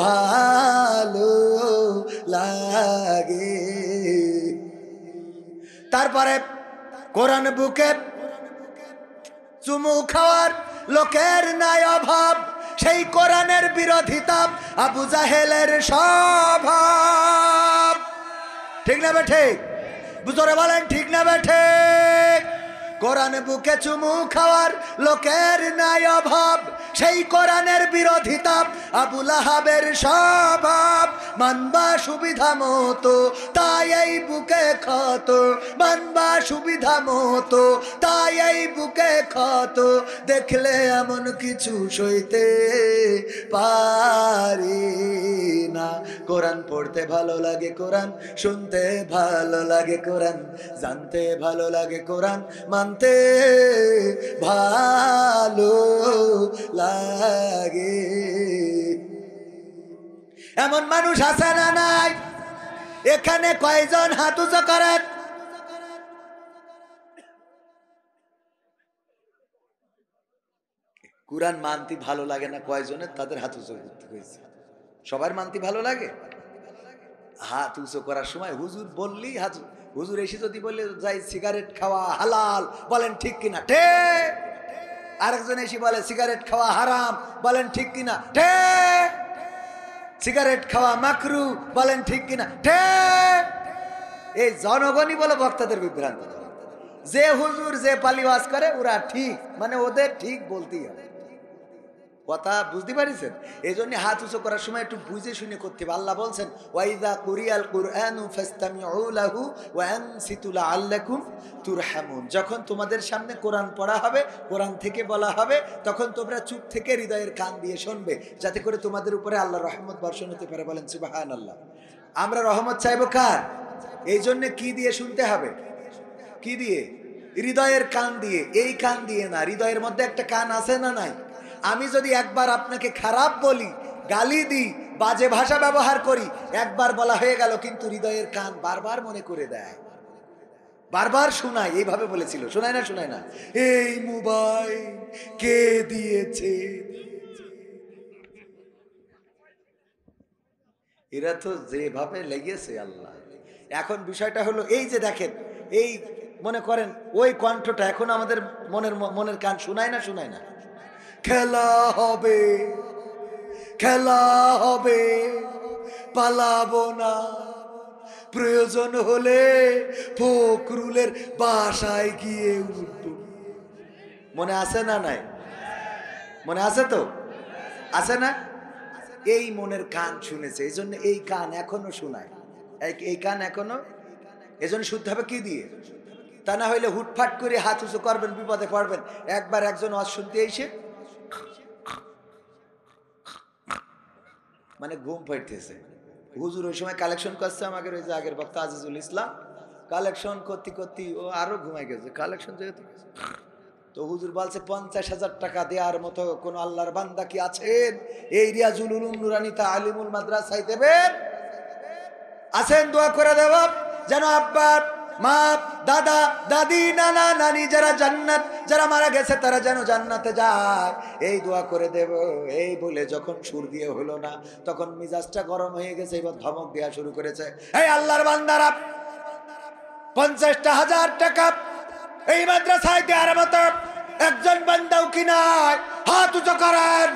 ভালো লাগে। তারপরে কোরআন বুকে চুমু খাওয়ার লোকের নাই অভাব, সেই কোরআনের বিরোধিতা আবু জাহেলের স্বভাব। ঠিক না বেঠে? বুঝরে বলেন ঠিক না বেঠে? কোরআন বুকে চুমু খাওয়ার লোকের নাই অভাব, সেই কোরআনের বিরোধিতা আবু লাহাবের স্বভাব। মানবা সুবিধা মতো তাই এই বুকে ক্ষত, মানবা সুবিধা মতো তাই এই বুকে ক্ষত। দেখলে এমন কিছু সইতে পারি না। কোরআন পড়তে ভালো লাগে, কোরআন শুনতে ভালো লাগে, কোরআন জানতে ভালো লাগে, কোরআন মানতে ভালো লাগে। এমন মানুষ আছে না নাই? এখানে কয়জন হাত উঁচু করেন? কোরআন মানতে ভালো লাগে না কয়জনের? তাদের হাত উঁচু করতে হয়েছে। সবার মানতে ভালো লাগে? হাত উঁচু করার সময় হুজুর বললি হাত, হুজুর এসে যদি বলে যাই সিগারেট খাওয়া হালাল, বলেন ঠিক কিনা? ঠিক। আরেকজন এসে বলে সিগারেট খাওয়া হারাম, বলেন ঠিক কিনা? ঠিক। সিগারেট খাওয়া মাকরু, বলেন ঠিক কিনা? ঠিক। এই জনগণই বলে বক্তাদের বিভ্রান্ত। যে হুজুর যে পালিওয়াজ করে ওরা ঠিক, মানে ওদের ঠিক বলতেই হবে। কথা বুঝতে পারিছেন? এই জন্য হাত উঁচু করার সময় একটু বুঝে শুনে করতে হবে। আল্লাহ বলছেন ওয়াইদা কুরিয়াল কুরআনু ফাসতামিউ লাহু ওয়া আনসিতু লাআল্লাকুম তুরহামুন। যখন তোমাদের সামনে কোরআন পড়া হবে, কোরআন থেকে বলা হবে, তখন তোমরা চুপ থেকে হৃদয়ের কান দিয়ে শুনবে, যাতে করে তোমাদের উপরে আল্লাহর রহমত বর্ষণ হতে পারে। বলেন সুবহানাল্লাহ। আমরা রহমত চাইবো কার? এই জন্য কি দিয়ে শুনতে হবে? কি দিয়ে? হৃদয়ের কান দিয়ে। এই কান দিয়ে না, হৃদয়ের মধ্যে একটা কান আছে না নাই? আমি যদি একবার আপনাকে খারাপ বলি, গালি দিই, বাজে ভাষা ব্যবহার করি, একবার বলা হয়ে গেল, কিন্তু হৃদয়ের কান বারবার মনে করে দেয়, বারবার শোনায়। এইভাবে বলেছিল, শোনায় না? শোনায় না? এই মোবাইল কে দিয়েছে? এরা তো যেভাবে লেগেছে আল্লাহ। এখন বিষয়টা হলো এই যে দেখেন, এই মনে করেন ওই কণ্ঠটা এখন আমাদের মনের কান শোনায় না? শোনায় না? খেলা হবে, খেলা হবে, পালাবো না, প্রয়োজন হলে ফখরুলের বাসায় গিয়ে উঠব। মনে আছে না নাই? মনে আছে তো? আছে না? এই মনের কান শুনেছে, এই জন্য এই কান এখনো শোনায়, এই কান এখনো। এই জন্য শুনতে হবে কি দিয়ে? তা না হইলে হুটফাট করে হাত উঁচু করবেন, বিপদে পড়বেন। একবার একজন ওয়াজ শুনতে এসে মানে ঘুম পাইতেছে, হুজুর ওই সময় কালেকশন করছে আমাদের ওই যে আগের বক্তা আজিজুল ইসলাম, কালেকশন করতে করতে ও আরো ঘুমাই গেছে কালেকশন যেহেতু। তো হুজুর বলছে 50,000 টাকা দেওয়ার মতো কোন আল্লাহর বান্দা কি আছেন এই রিয়াজুল উলুম নুরানী তালিমুল মাদ্রাসায় দেবেন? আছেন? দোয়া করে দেব যেন আব্বা মা দাদা দাদি নানা নানি যারা জান্নাত, যারা মারা গেছে তারা যেন জান্নাতে যায়, এই দোয়া করে দেব। এই বলে যখন সুর দিয়ে হলো না, তখন মিজাজটা গরম হয়ে গেছে, এবার ধমক দেওয়া শুরু করেছে। এই আল্লাহর বান্দারা, 50,000 টাকা এই মাদ্রাসায় দেওয়ার মতো একজন বান্দাও কি নাই? হাত উঁচু করেন।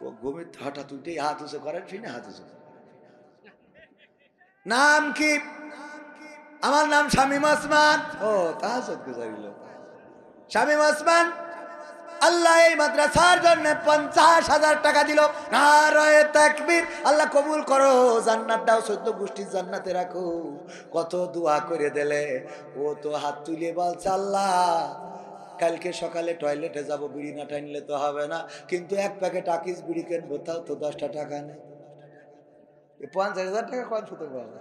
ও ঘুমে হঠাৎ উঠে হাত উঁচু করেন, শুনে হাত উঁচু। নাম কি? আমার নাম শামীম ওসমান। ও তাহাজ্জুদ গুজারিল শামীম ওসমান। আল্লাহ এই মাদ্রাসার জন্য 50,000 টাকা দিল। নারায়ে তাকবীর। আল্লাহ কবুল করো, জান্নাত দাও, 14 গোষ্ঠীর জান্নাতে রাখো। কত দোয়া করে দিলে। ও তো হাত তুলে বলছে, আল্লাহ কালকে সকালে টয়লেটে যাব, বিড়ি না টানলে তো হবে না, কিন্তু এক প্যাকেট আকিস বিড়ি কিনবো, তাও তো 10টা টাকা নেই। 50,000 টাকা কত হতে পারে?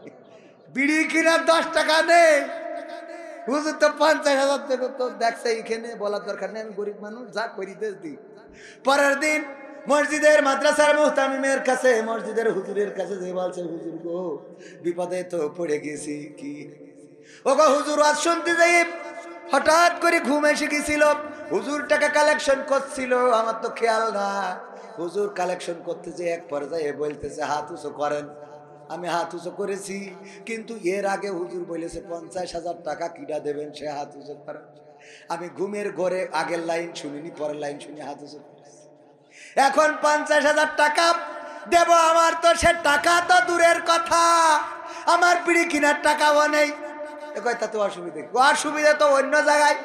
বিড়ি কিনার 10 টাকা নেই। হুজুর তো 50,000 টাকা তো দেখছে, এখানে বলার দরকার নেই, আমি গরিব মানুষ, যা করি দেশ দিই। পরের দিন মসজিদের মাদ্রাসার মুহতামিমের কাছে, মসজিদের হুজুরের কাছে যে বলছে, হুজুর গো বিপদে তো পড়ে গেছি। কি? ও গো হুজুর, আজ শুনতে যাই হঠাৎ করে ঘুম এসে গেছিল। হুজুর টাকা কালেকশন করছিল, আমার তো খেয়াল না। হুজুর কালেকশন করতে যে এক পর্যায়ে বলতেছে হাত উঁচু করেন। আমি হাত উঁচু করেছি, কিন্তু এর আগে হুজুর বলেছে 50,000 টাকা কিনা দেবেন, সে হাত উঁচু করেন। আমি ঘুমের ঘরে আগের লাইন শুনিনি, পরের লাইন শুনে হাত উঁচু করেছি। এখন 50,000 টাকা দেব, আমার তো সে টাকা তো দূরের কথা, আমার বিড়ি কেনার টাকাও নেই। তাতে অসুবিধা? অসুবিধা তো অন্য জায়গায়।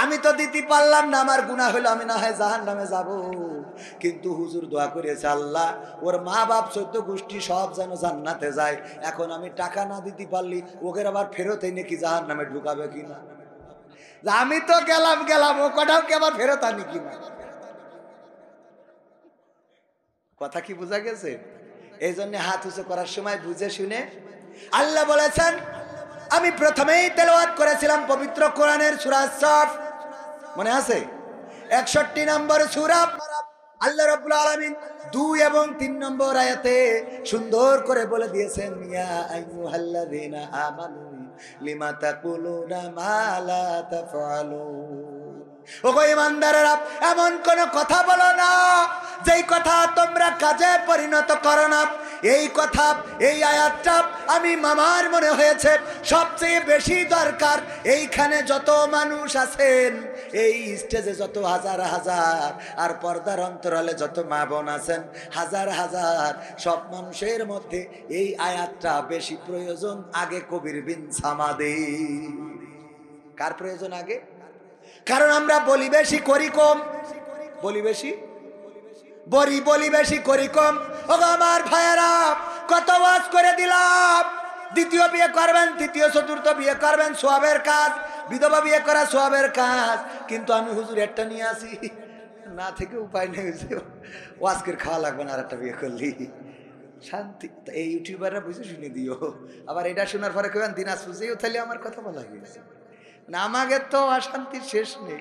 আমি তো দিতে পারলাম না, আমার গুনাহ হলো, আমি না হয় জাহান্নামে যাব। কিন্তু হুজুর দোয়া করেছে, আল্লাহ ওর মা বাপ 14 গোষ্ঠী সব যেন জান্নাতে যায়। এখন আমি টাকা না দিতে পারলি ওদের আবার ফেরত এনে কি জাহান্নামে ঢুকাবে কিনা? আমি তো গেলাম ও কটাও কি আবার ফেরত আনি কিনা? কথা কি বোঝা গেছে? এই জন্য হাত উঁচু করার সময় বুঝে শুনে। আল্লাহ বলেছেন, আমি প্রথমেই তেলাওয়াত করেছিলাম পবিত্র কোরআনের সূরা সফ, মনে আছে? 61 নম্বর সূরা। আল্লাহ রাব্বুল আলামিন 2 এবং 3 নম্বর আয়াতে সুন্দর করে বলে দিয়েছেন, ইয়া আইয়ুহাল্লাযীনা আমানু লিমা তাকুলুনা মা লা তাফআলুন। ওগো ঈমানদারেরা, এমন কোন কথা বলো না যেই কথা তোমরা কাজে পরিণত করো না। এই কথা, এই আয়াতটা আমি মামার মনে হয়েছে সবচেয়ে বেশি দরকার। এইখানে যত মানুষ আছেন, এই স্টেজে যত হাজার হাজার, আর পর্দার অন্তরালে যত মা বোন আছেন হাজার হাজার, সব মানুষের মধ্যে এই আয়াতটা বেশি প্রয়োজন। আগে কবির বিন সামাদি। কার প্রয়োজন আগে? কারণ আমরা বলি বেশি করি কম, বলি বেশি করি কম। ও আমার ভাইয়েরা, কত ওয়াজ করে দিলাম, দ্বিতীয় বিয়ে করবেন, তৃতীয় চতুর্থ বিয়ে করবেন, সওয়াবের কাজ, বিধবা বিয়ে করা সওয়াবের কাজ। কিন্তু আমি হুজুর একটা নিয়ে আসি, না থেকে উপায় নেই, ওয়াজকের খাওয়া লাগবে না, আর একটা বিয়ে করলি শান্তি। এই ইউটিউবাররা বুঝে শুনে দিও। আবার এটা শোনার পরে কেবেন দিনাজপুরেও তাহলে আমার কথা বলা গেছে না, আমাকে তো অশান্তির শেষ নেই,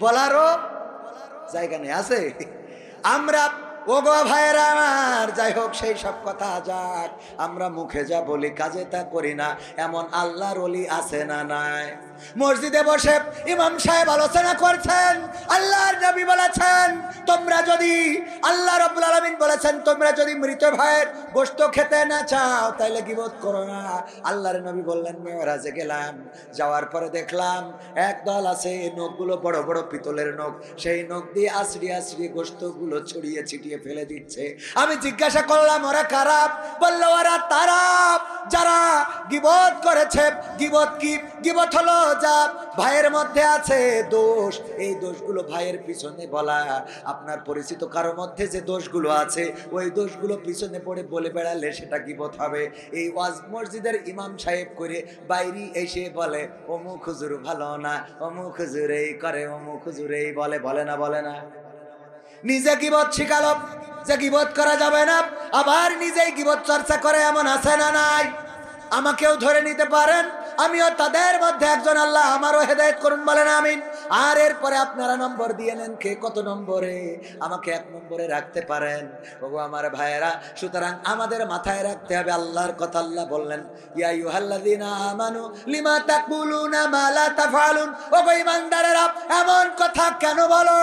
বলারও জায়গা নেই। আছে আমরা ওগো ভাইয়েরা আমার, যাই হোক সেই সব কথা যাক, আমরা মুখে যা বলি কাজে তা করি না, এমন আল্লাহর ওলি আছে না নাই? মসজিদে বসে ইমাম সাহেব আলোচনা করছেন, আল্লাহর নবী বলেছেন তোমরা যদি, আল্লাহ রাব্বুল আলামিন বলেছেন তোমরা যদি মৃত ভাইয়ের গোশত খেতে না চাও তাহলে গীবত করো না। আল্লাহর নবী বললেন, মেরাজে গেলাম, যাওয়ার পরে দেখলাম এক দল আছে, নখগুলো বড় বড় পিতলের নখ, সেই নখ দিয়ে আছড়ি আছড়ি গোশতগুলো ছড়িয়ে ছিটিয়ে ফেলে দিচ্ছে। আমি জিজ্ঞাসা করলাম ওরা কারা? বলল ওরা তারা যারা গীবত করেছে। গীবত কি? গীবত হলো যা ভাইয়ের মধ্যে আছে দোষ, এই দোষগুলো ভাইয়ের পিছনে বলা। আপনার পরিচিত কারো মধ্যে যে দোষগুলো আছে ওই দোষগুলো পিছনে পড়ে বলে বেড়ালে সেটা গীবত হবে। এই ওয়াজ মসজিদের ইমাম সাহেব করে বাইরে এসে বলে অমুক হুজুর ভালো না, অমুক হুজুর এই করে, অমুক হুজুর এই বলে, বলে না বলে না? নিজে গীবত শিখালো যে গীবত করা যাবে না, আবার নিজেই গীবত চর্চা করে, এমন আছে না নাই? আমাকেও ধরে নিতে পারেন, আমিও তাদের মধ্যে একজন। আল্লাহ আমারও হেদায়েত করুন, বলেন আমিন। আর এরপরে আপনারা নম্বর দিয়ে নেন কে কত নম্বরে, আমাকে 1 নম্বরে রাখতে পারেন। ওগো আমার ভাইয়েরা, সুতরাং আমাদের মাথায় রাখতে হবে আল্লাহর কথা। আল্লাহ বললেন ইয়া আইয়ুহাল্লাযীনা আমানু লিমা তাকুলুনা মা লা তাফআলুন। ওগো ঈমানদারেরা, এমন কথা কেন বলো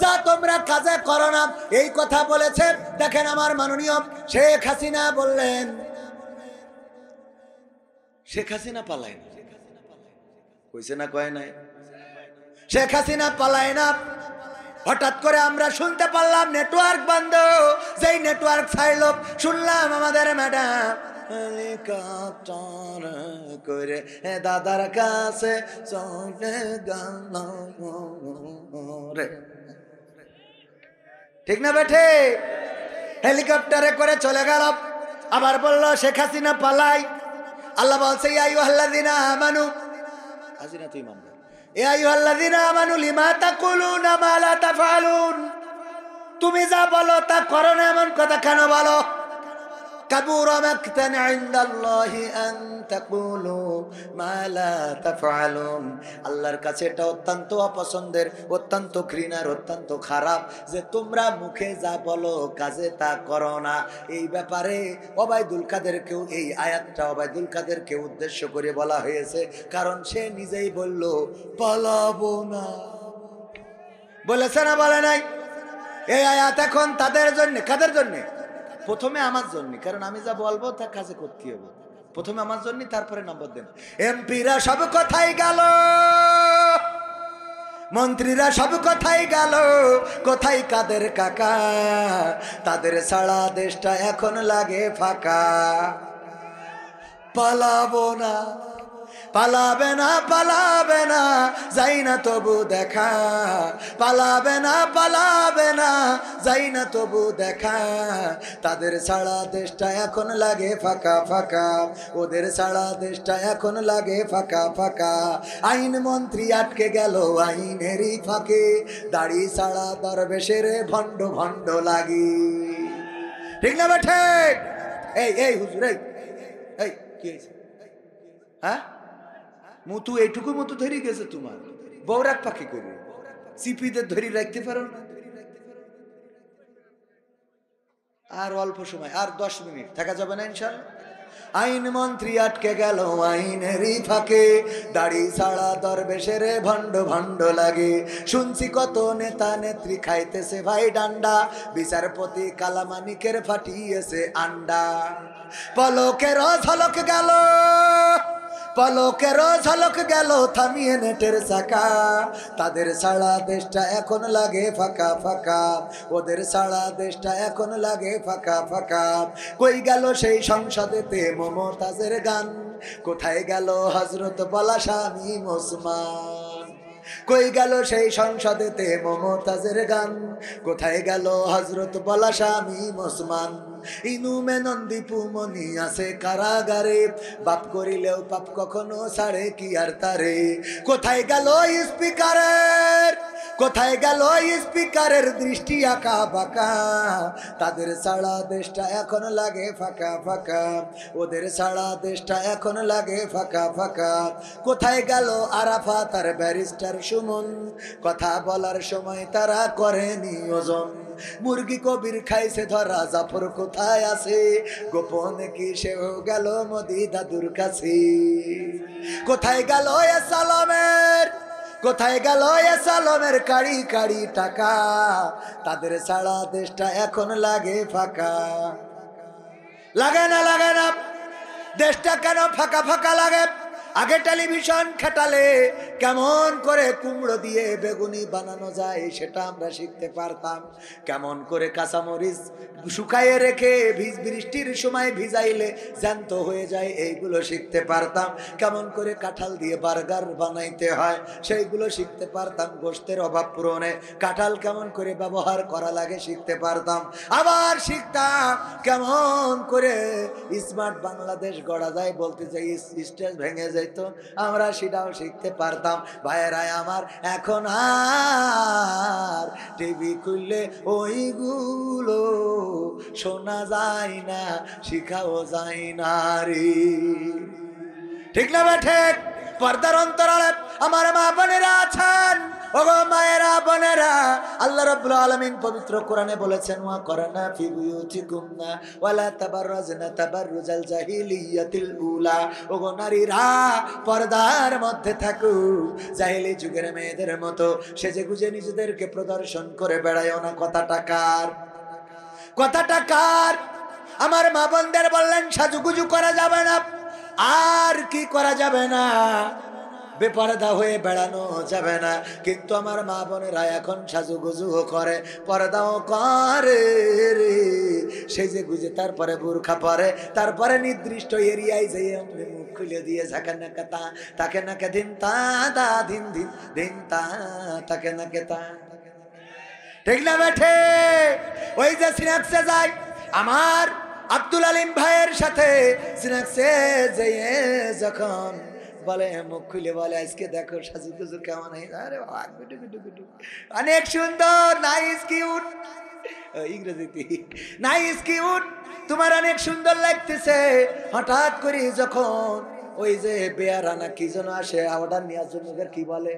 যা তোমরা কাজে করো না? এই কথা বলেছে দেখেন আমার মাননীয় শেখ হাসিনা বললেন। শেখ হাসিনা পালায় না, কইছে না কয় নাই? শেখ হাসিনা পালায় না। হঠাৎ করে আমরা শুনতে পারলাম নেটওয়ার্ক বন্ধ। যেই নেটওয়ার্ক ছাইল শুনলাম আমাদের ম্যাডাম হেলিকপ্টার করে দাদার কাছে চলে গেল রে। ঠিক না বেঠে? হেলিকপ্টারে করে চলে গেল, আবার বলল শেখ হাসিনা পালাই। আল্লাহ বলছে ইয়া আইয়ুহাল্লাযীনা আমানু, হাসিনা তুই ইমানদার, ইয়া আইয়ুহাল্লাযীনা আমানু লিমা তাকুলুনা মা লা তাফআলুন। তুমি যা বলো তা করো না, এমন কথা কেন বলো? কাবুরা মাকতান ইনদাল্লাহি আন তাকুলু মা লা তাফআলুন। আল্লাহর কাছে এটা অত্যন্ত অপছন্দের, অত্যন্ত ঘৃণার, অত্যন্ত খারাপ যে তোমরা মুখে যা বলো কাজে তা করো না। এই ব্যাপারে ওবায়দুল কাদেরকেও, এই আয়াতটা ওবায়দুল কাদেরকে উদ্দেশ্য করে বলা হয়েছে, কারণ সে নিজেই বলল পালাবো না। বলেছে না বলে নাই? এই আয়াত এখন তাদের জন্য। কাদের জন্য? প্রথমে আমার জন্য, কারণ আমি যা বলবো তা কাজে করতে হবে। প্রথমে আমার জন্য, তারপরে নম্বর দেন। এমপিরা সব কথাই গেল, মন্ত্রীরা সব কথাই গেল, কোথায় কাদের কাকা? তাদের ছাড়া দেশটা এখন লাগে ফাঁকা। পালাবো না, পালাবে না, পালাবে না, যাই না তবু দেখা। পালাবে না, পালাবে না, যাই না তবু দেখা। তাদের ছাড়া দেশটা এখন লাগে ফাঁকা ফাঁকা, ওদের ছাড়া দেশটা এখন লাগে ফাঁকা ফাঁকা। আইন মন্ত্রী আটকে গেল আইনেরই ফাঁকে, দাড়ি ছাড়া দরবেশের ভণ্ড ভণ্ড লাগি। ঠিক না বেঠে? এই এই হুজুর, এই কি হয়েছে? হ্যাঁ, মুতু এইটুকু মতো ধরে গেছে তোমার, বৌরাক পাখি করে চিপিদের ধরে রাখতে পারো না? আর অল্প সময়, আর 10 মিনিট থাকা যাবে না ইনশাআল্লাহ। আইন মন্ত্রী আটকে গেল আইনেরই ফাঁকে, দাড়ি ছাড়া দরবেশের ভণ্ড ভণ্ড লাগে। শুনছি কত নেতা নেত্রী খাইতেছে ভাই ডান্ডা, বিচারপতি কালামানিকের ফাটিয়েছে আন্ডা। পলকের ঝলক গেল, পলকের ঝলক গেল থামিয়ে নেটের চাকা। তাদের ছাড়া দেশটা এখন লাগে ফাঁকা ফাঁকা, ওদের ছাড়া দেশটা এখন লাগে ফাঁকা ফাঁকা। কই গেল সেই সংসদেতে মমতাজের গান? কোথায় গেল হযরত বলা শামীম ওসমান? কই গেল সেই সংসদেতে মমতাজের গান? কোথায় গেল হযরত বলা শামীম ওসমান? ইনু মেনন দীপু মনি আছে কারাগারে, বাপ করিলেও পাপ কখনো ছাড়ে কি আর তারে। কোথায় গেল স্পিকারের, কোথায় গেল স্পিকারের দৃষ্টি আঁকা বাঁকা? তাদের ছাড়া দেশটা এখন লাগে ফাঁকা ফাঁকা, ওদের ছাড়া দেশটা এখন লাগে ফাঁকা ফাঁকা। কোথায় গেল আরাফাত আর ব্যারিস্টার সুমন? কথা বলার সময় তারা করে নিয়োজন। মুরগি কবির খাইছে ধরা, জাফর কোথায় আছে? গোপনে কি সেও গেল মোদি দাদুর কাছে? কোথায় গেল এ সালামের, কোথায় গেল এ সালামের কাড়ি কাড়ি টাকা? তাদের ছাড়া দেশটা এখন লাগে ফাঁকা। লাগে না, লাগে না? দেশটা কেন ফাঁকা ফাঁকা লাগে? আগে টেলিভিশন খাটালে কেমন করে কুমড়ো দিয়ে বেগুনি বানানো যায় সেটা আমরা শিখতে পারতাম। কেমন করে কাঁচামরিচ শুকায়ে রেখে বৃষ্টির সময় ভিজাইলে জ্যান্ত হয়ে যায় এইগুলো শিখতে পারতাম। কেমন করে কাঁঠাল দিয়ে বার্গার বানাইতে হয় সেইগুলো শিখতে পারতাম। গোশতের অভাব পূরণে কাঁঠাল কেমন করে ব্যবহার করা লাগে শিখতে পারতাম। আবার শিখতাম কেমন করে স্মার্ট বাংলাদেশ গড়া যায়, বলতে চাই স্টেজ ভেঙে যেত, আমরা সেটাও শিখতে পারতাম। ভাইয়েরা আমার, এখন আর টিভি খুললে ওইগুলো শোনা যায় না, শিখাও যায় না রে। ঠিক না ঠিক? পর্দার অন্তরালে আমার মা বোনেরা আছেন, ওগো মায়েরা বোনেরা, আল্লাহ রাব্বুল আলামিন পবিত্র কোরআনে বলেছেন, ওয়া করনা ফি বুয়ুতিকুন্না ওয়ালা তাবাররাজনা তাবাররুজাল জাহিলিয়াতিল উলা। ওগো নারীরা, পর্দার মধ্যে থাকো, জাহেলি যুগের মেয়েদের মতো সেজে গুজে নিজেদেরকে প্রদর্শন করে বেড়ায়ও না। কথাটা কার? কথাটা কার? আমার মা বোনদের বললেন সাজুগুজু করা যাবে না। আর কি করা যাবে না? বেপরদা হয়ে বেড়ানো যাবে না। কিন্তু আমার মা বোনেরা এখন সাজুগুজুও করে, পর্দাও করে রে, সেজে গুজে তারপরে বোরখা পরে, তারপরে নির্দিষ্ট এরিয়ায় যেয়ে মুখ খুলে দিয়ে ঝাঁকা নাকা তা তাকে নাকে দিন তা দা দিন দিন দিন তা তাকে নাকে তা। ঠিক না বেঠে? ওই যে সিনাক্সে যায়, আমার আব্দুল আলিম ভাইয়ের সাথে সিনাক্সে যেয়ে যখন বলে, মুখ খুলে বলে, আজকে দেখো সাজুগুজু কেমন হয়েছে। আরে বাবা, গুটু গুটু গুটু, অনেক সুন্দর, নাইস কিউট, ইংরেজিতে নাইস কিউট, তোমার অনেক সুন্দর লাগতেছে। হঠাৎ করে যখন ওই যে বেয়ারানা কি যেন আসে অর্ডার নেওয়ার জন্য, কি বলে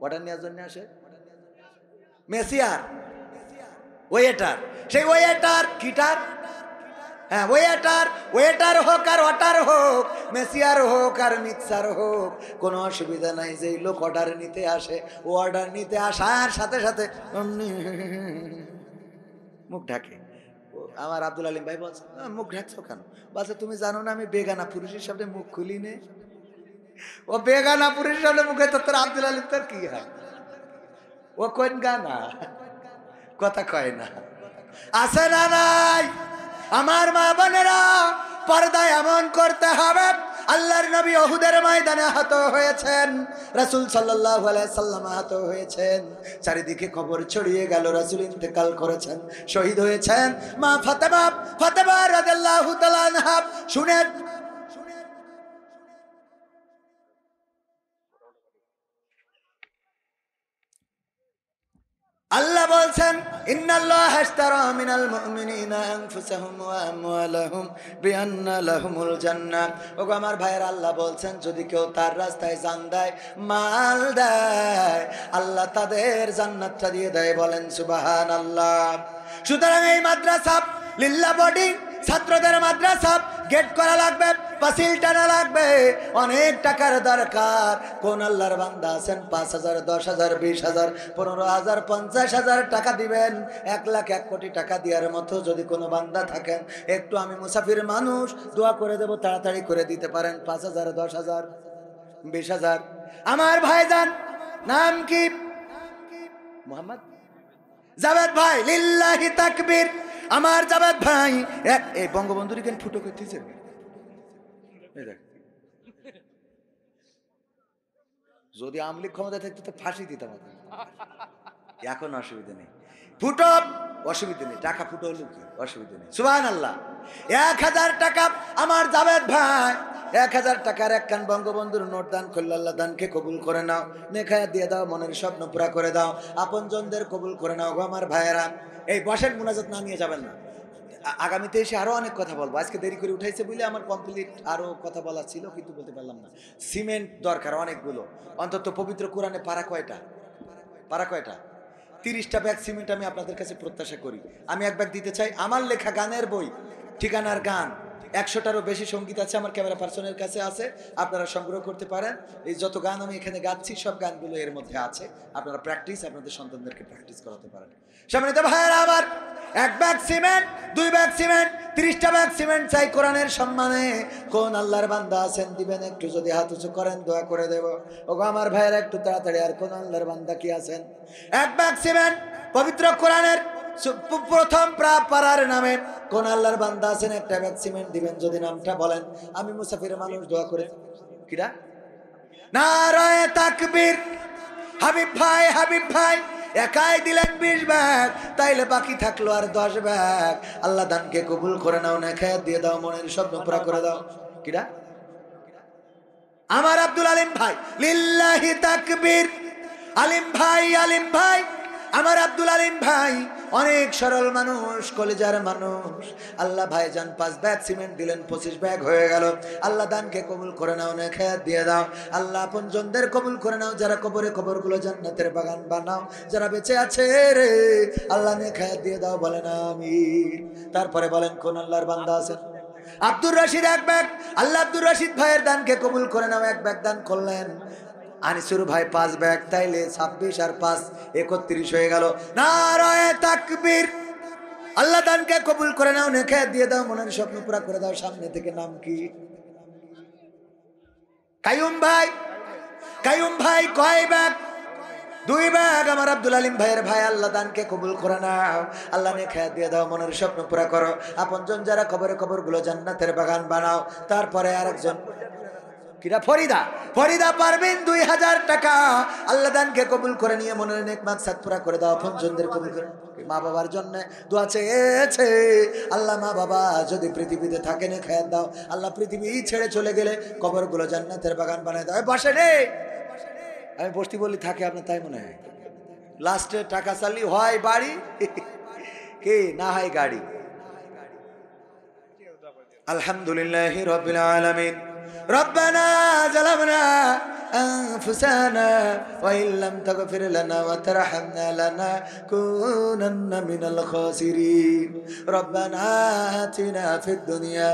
অর্ডার নেওয়ার জন্য আসে, মেসিয়ার, ওয়েটার, সেই ওয়েটার কিটার, হ্যাঁ ওয়েটার, ওয়েটার হোক আর ওয়াটার হোক, মেসিয়ার হোক আর মিক্সার হোক, কোনো অসুবিধা নাই। যেই লোক অর্ডার নিতে আসে, ও অর্ডার নিতে আসার সাথে সাথে মুখ ঢাকে। আমার আব্দুল আলিম ভাই বলছে, মুখ ঢাকছো কেন? বলছে, তুমি জানো না আমি বেগানা পুরুষের সামনে মুখ খুলি নে। ও বেগানা পুরুষের সামনে মুখে তো তোর আব্দুল আলিম তোর কি হয়? ও কোন গানা কথা কয় না, আছে না নাই? আমার মা বোনেরা, পর্দা এমন করতে হবে। আল্লাহর নবী উহুদের ময়দানে আহত হয়েছেন, রাসূল সাল্লাল্লাহু আলাইহি সাল্লাম আহত হয়েছেন, চারিদিকে খবর ছড়িয়ে গেল রাসূল ইন্তেকাল করেছেন, শহীদ হয়েছেন। মা ফাতেমা রাদিয়াল্লাহু তাআলা আনহা শুনেন, আল্লাহ বলছেন, ইন্নাল্লাহা আশতারা মিনাল মুমিনিনা আনফুসাহুম ওয়া আমওয়ালাহুম বিআন্না লাহুমুল জান্নাহ। ওগো আমার ভাইয়ের, আল্লাহ বলছেন, যদি কেউ তার রাস্তায় জান দেয়, মাল দেয়, আল্লাহ তাদের জান্নাতটা দিয়ে দেয়। বলেন সুবহানাল্লাহ। সুতরাং এই মাদ্রাসা লিল্লাহ বোর্ডিং ছাত্রদের মাদ্রাসা, গেট করা লাগবে, পাঁচিল টানা লাগবে, অনেক টাকার দরকার। কোন আল্লাহর বান্দা আছেন 5,000, 10,000, 20,000, 15,000, 50,000 টাকা দিবেন? 1 লাখ 1 কোটি টাকা দেওয়ার মতো যদি কোনো বান্দা থাকেন, একটু আমি মুসাফির মানুষ, দোয়া করে দেব, তাড়াতাড়ি করে দিতে পারেন। 5,000, 10,000, 20,000। আমার ভাইজান নাম কি? মোহাম্মদ জাভেদ ভাই, লিল্লাহি তাকবীর। আমার জাভেদ ভাই এই বঙ্গবন্ধুর কেন ফুটো করতেছে, যদি আমলি ক্ষমতা থাকতো তো ফাঁসি দিতাম। এখন অসুবিধা নেই, ফুটো অসুবিধা নেই, টাকা ফুটো হলো কি অসুবিধা নেই। সুবহানাল্লাহ। 1,000 টাকা আমার জাভেদ ভাই, 1,000 টাকার একখান বঙ্গবন্ধুর নোট দান করলে, আল্লাহ দানকে কবুল করে নাও, নেখায়া দিয়ে দাও, মনের স্বপ্ন পুরা করে দাও, আপনজনদের কবুল করে নাও। গো আমার ভাইয়েরা, এই বসেন, মুনাজাত না নিয়ে যাবেন না, আগামীতে এসে আরো অনেক কথা বলবো। আজকে দেরি করে উঠাইছে বলে আমার কমপ্লিট আরো কথা বলা ছিল, কিন্তু বলতে পারলাম না। সিমেন্ট দরকার অনেকগুলো, অন্তত পবিত্র কোরআনে পারা কয়টা? পারা কয়টা? 30টা ব্যাগ সিমেন্ট আমি আপনাদের কাছে প্রত্যাশা করি। আমি এক ব্যাগ দিতে চাই। আমার লেখা গানের বই, ঠিকানার গান, 100টারও বেশি সঙ্গীত আছে, আমার ক্যামেরা পার্সনের কাছে আছে, আপনারা সংগ্রহ করতে পারেন। এই যত গান আমি এখানে গাচ্ছি সব গানগুলো এর মধ্যে আছে, আপনারা আপনাদের সন্তানদেরকে প্র্যাকটিস করাতে পারেন। সম্মানিত ভাইয়েরা আমার, 1 ব্যাগ সিমেন্ট, 2 ব্যাগ সিমেন্ট, 30টা ব্যাগ সিমেন্ট চাই কোরআনের সম্মানে। কোন আল্লাহর বান্দা আছেন দিবেন? একটু যদি হাত উঁচু করেন দোয়া করে দেব। ওগো আমার ভাইয়েরা একটু তাড়াতাড়ি, আর কোন আল্লাহর বান্দা কি আছেন? 1 ব্যাগ সিমেন্ট পবিত্র কোরআনের প্রথম পারার নামে কোন আল্লাহর বান্দা আছেন? 1টা ব্যাগ সিমেন্ট দিবেন। যদি নামটা বলেন, আমি মুসাফির মানুষ, দোয়া করে। কিরা? নারায়ে তাকবীর। হাবিব ভাই, হাবিব ভাই একাই দিলেন 20 ব্যাগ, তাইলে বাকি থাকলো আর 10 ব্যাগ। আল্লাহ দানকে কবুল করে নাও, নেখায়াত দিয়ে দাও, মনের স্বপ্ন পুরা করে দাও। কিরা? আমার আব্দুল আলিম ভাই, লিল্লাহি তাকবীর। আলিম ভাই, আলিম ভাই, আমার আব্দুল আলিম ভাই অনেক সরল মানুষ, কলেজার মানুষ। আল্লাহ ভাইজান 5 ব্যাগ সিমেন্ট দিলেন, 25 ব্যাগ হয়ে গেল। আল্লাহ দানকে কবুল করে নাও, নেখায়াত দিয়ে দাও। আল্লাহ আপনজনদের কবুল করে নাও, যারা কবরে কবরগুলো জান্নাতের বাগান বানাও, যারা বেঁচে আছে রে আল্লাহ নেখায়াত দিয়ে দাও, বলেন আমিন। তারপরে বলেন কোন আল্লাহর বান্দা আছেন? আব্দুর রশিদ 1 ব্যাগ, আল্লাহ আব্দুর রশিদ ভাইয়ের দানকে কবুল করে নাও, 1 ব্যাগ দান করলেন। আনিসুর ভাই 5 ব্যাগ, তাইলে 26 আর 5 31 হয়ে গেল। নারায়ে তাকবীর। আল্লাহ দানকে কবুল করে নাও, নেখায়াত দিয়ে দাও, মনের স্বপ্ন পুরা করে দাও। সামনে থেকে নাম কি? কাইয়ুম ভাই, কাইয়ুম ভাই কয় ব্যাগ? 2 ব্যাগ। আমার আব্দুল আলিম ভাইয়ের ভাই, আল্লাহ দানকে কবুল করে নাও, আল্লাহ নেখায়াত দিয়ে দাও, মনের স্বপ্ন পুরা করো। আপনজন যারা কবরে কবরগুলো জান্নাতের বাগান বানাও। তারপরে আরেকজন কিরা? ফরিদা, ফরিদা পারবেন 2000 টাকা। আল্লাহ দানকে কবুল করে নিয়ে মনের নেক মাকসাদ পুরা করে দাও, আপনজনদের কবুল করে। মা বাবার জন্য দোয়া চেয়েছে, আল্লাহ মা বাবা যদি পৃথিবীতে থাকে নেখায়াত দাও। আল্লাহ পৃথিবী ছেড়ে চলে গেলে কবরগুলো জান্নাতের বাগান বানায় দাও। বসে নে, আমি বসতি বলি থাকে আপনার, তাই মনে হয়। লাস্টে টাকা চালি হয় বাড়ি, কে না হয় গাড়ি। আলহামদুলিল্লাহি রাব্বিল আলামিন। ربنا ظلمنا أنفسنا وإن لم تغفر لنا وترحمنا لنكونن من الخاسرين. ربنا آتنا في الدنيا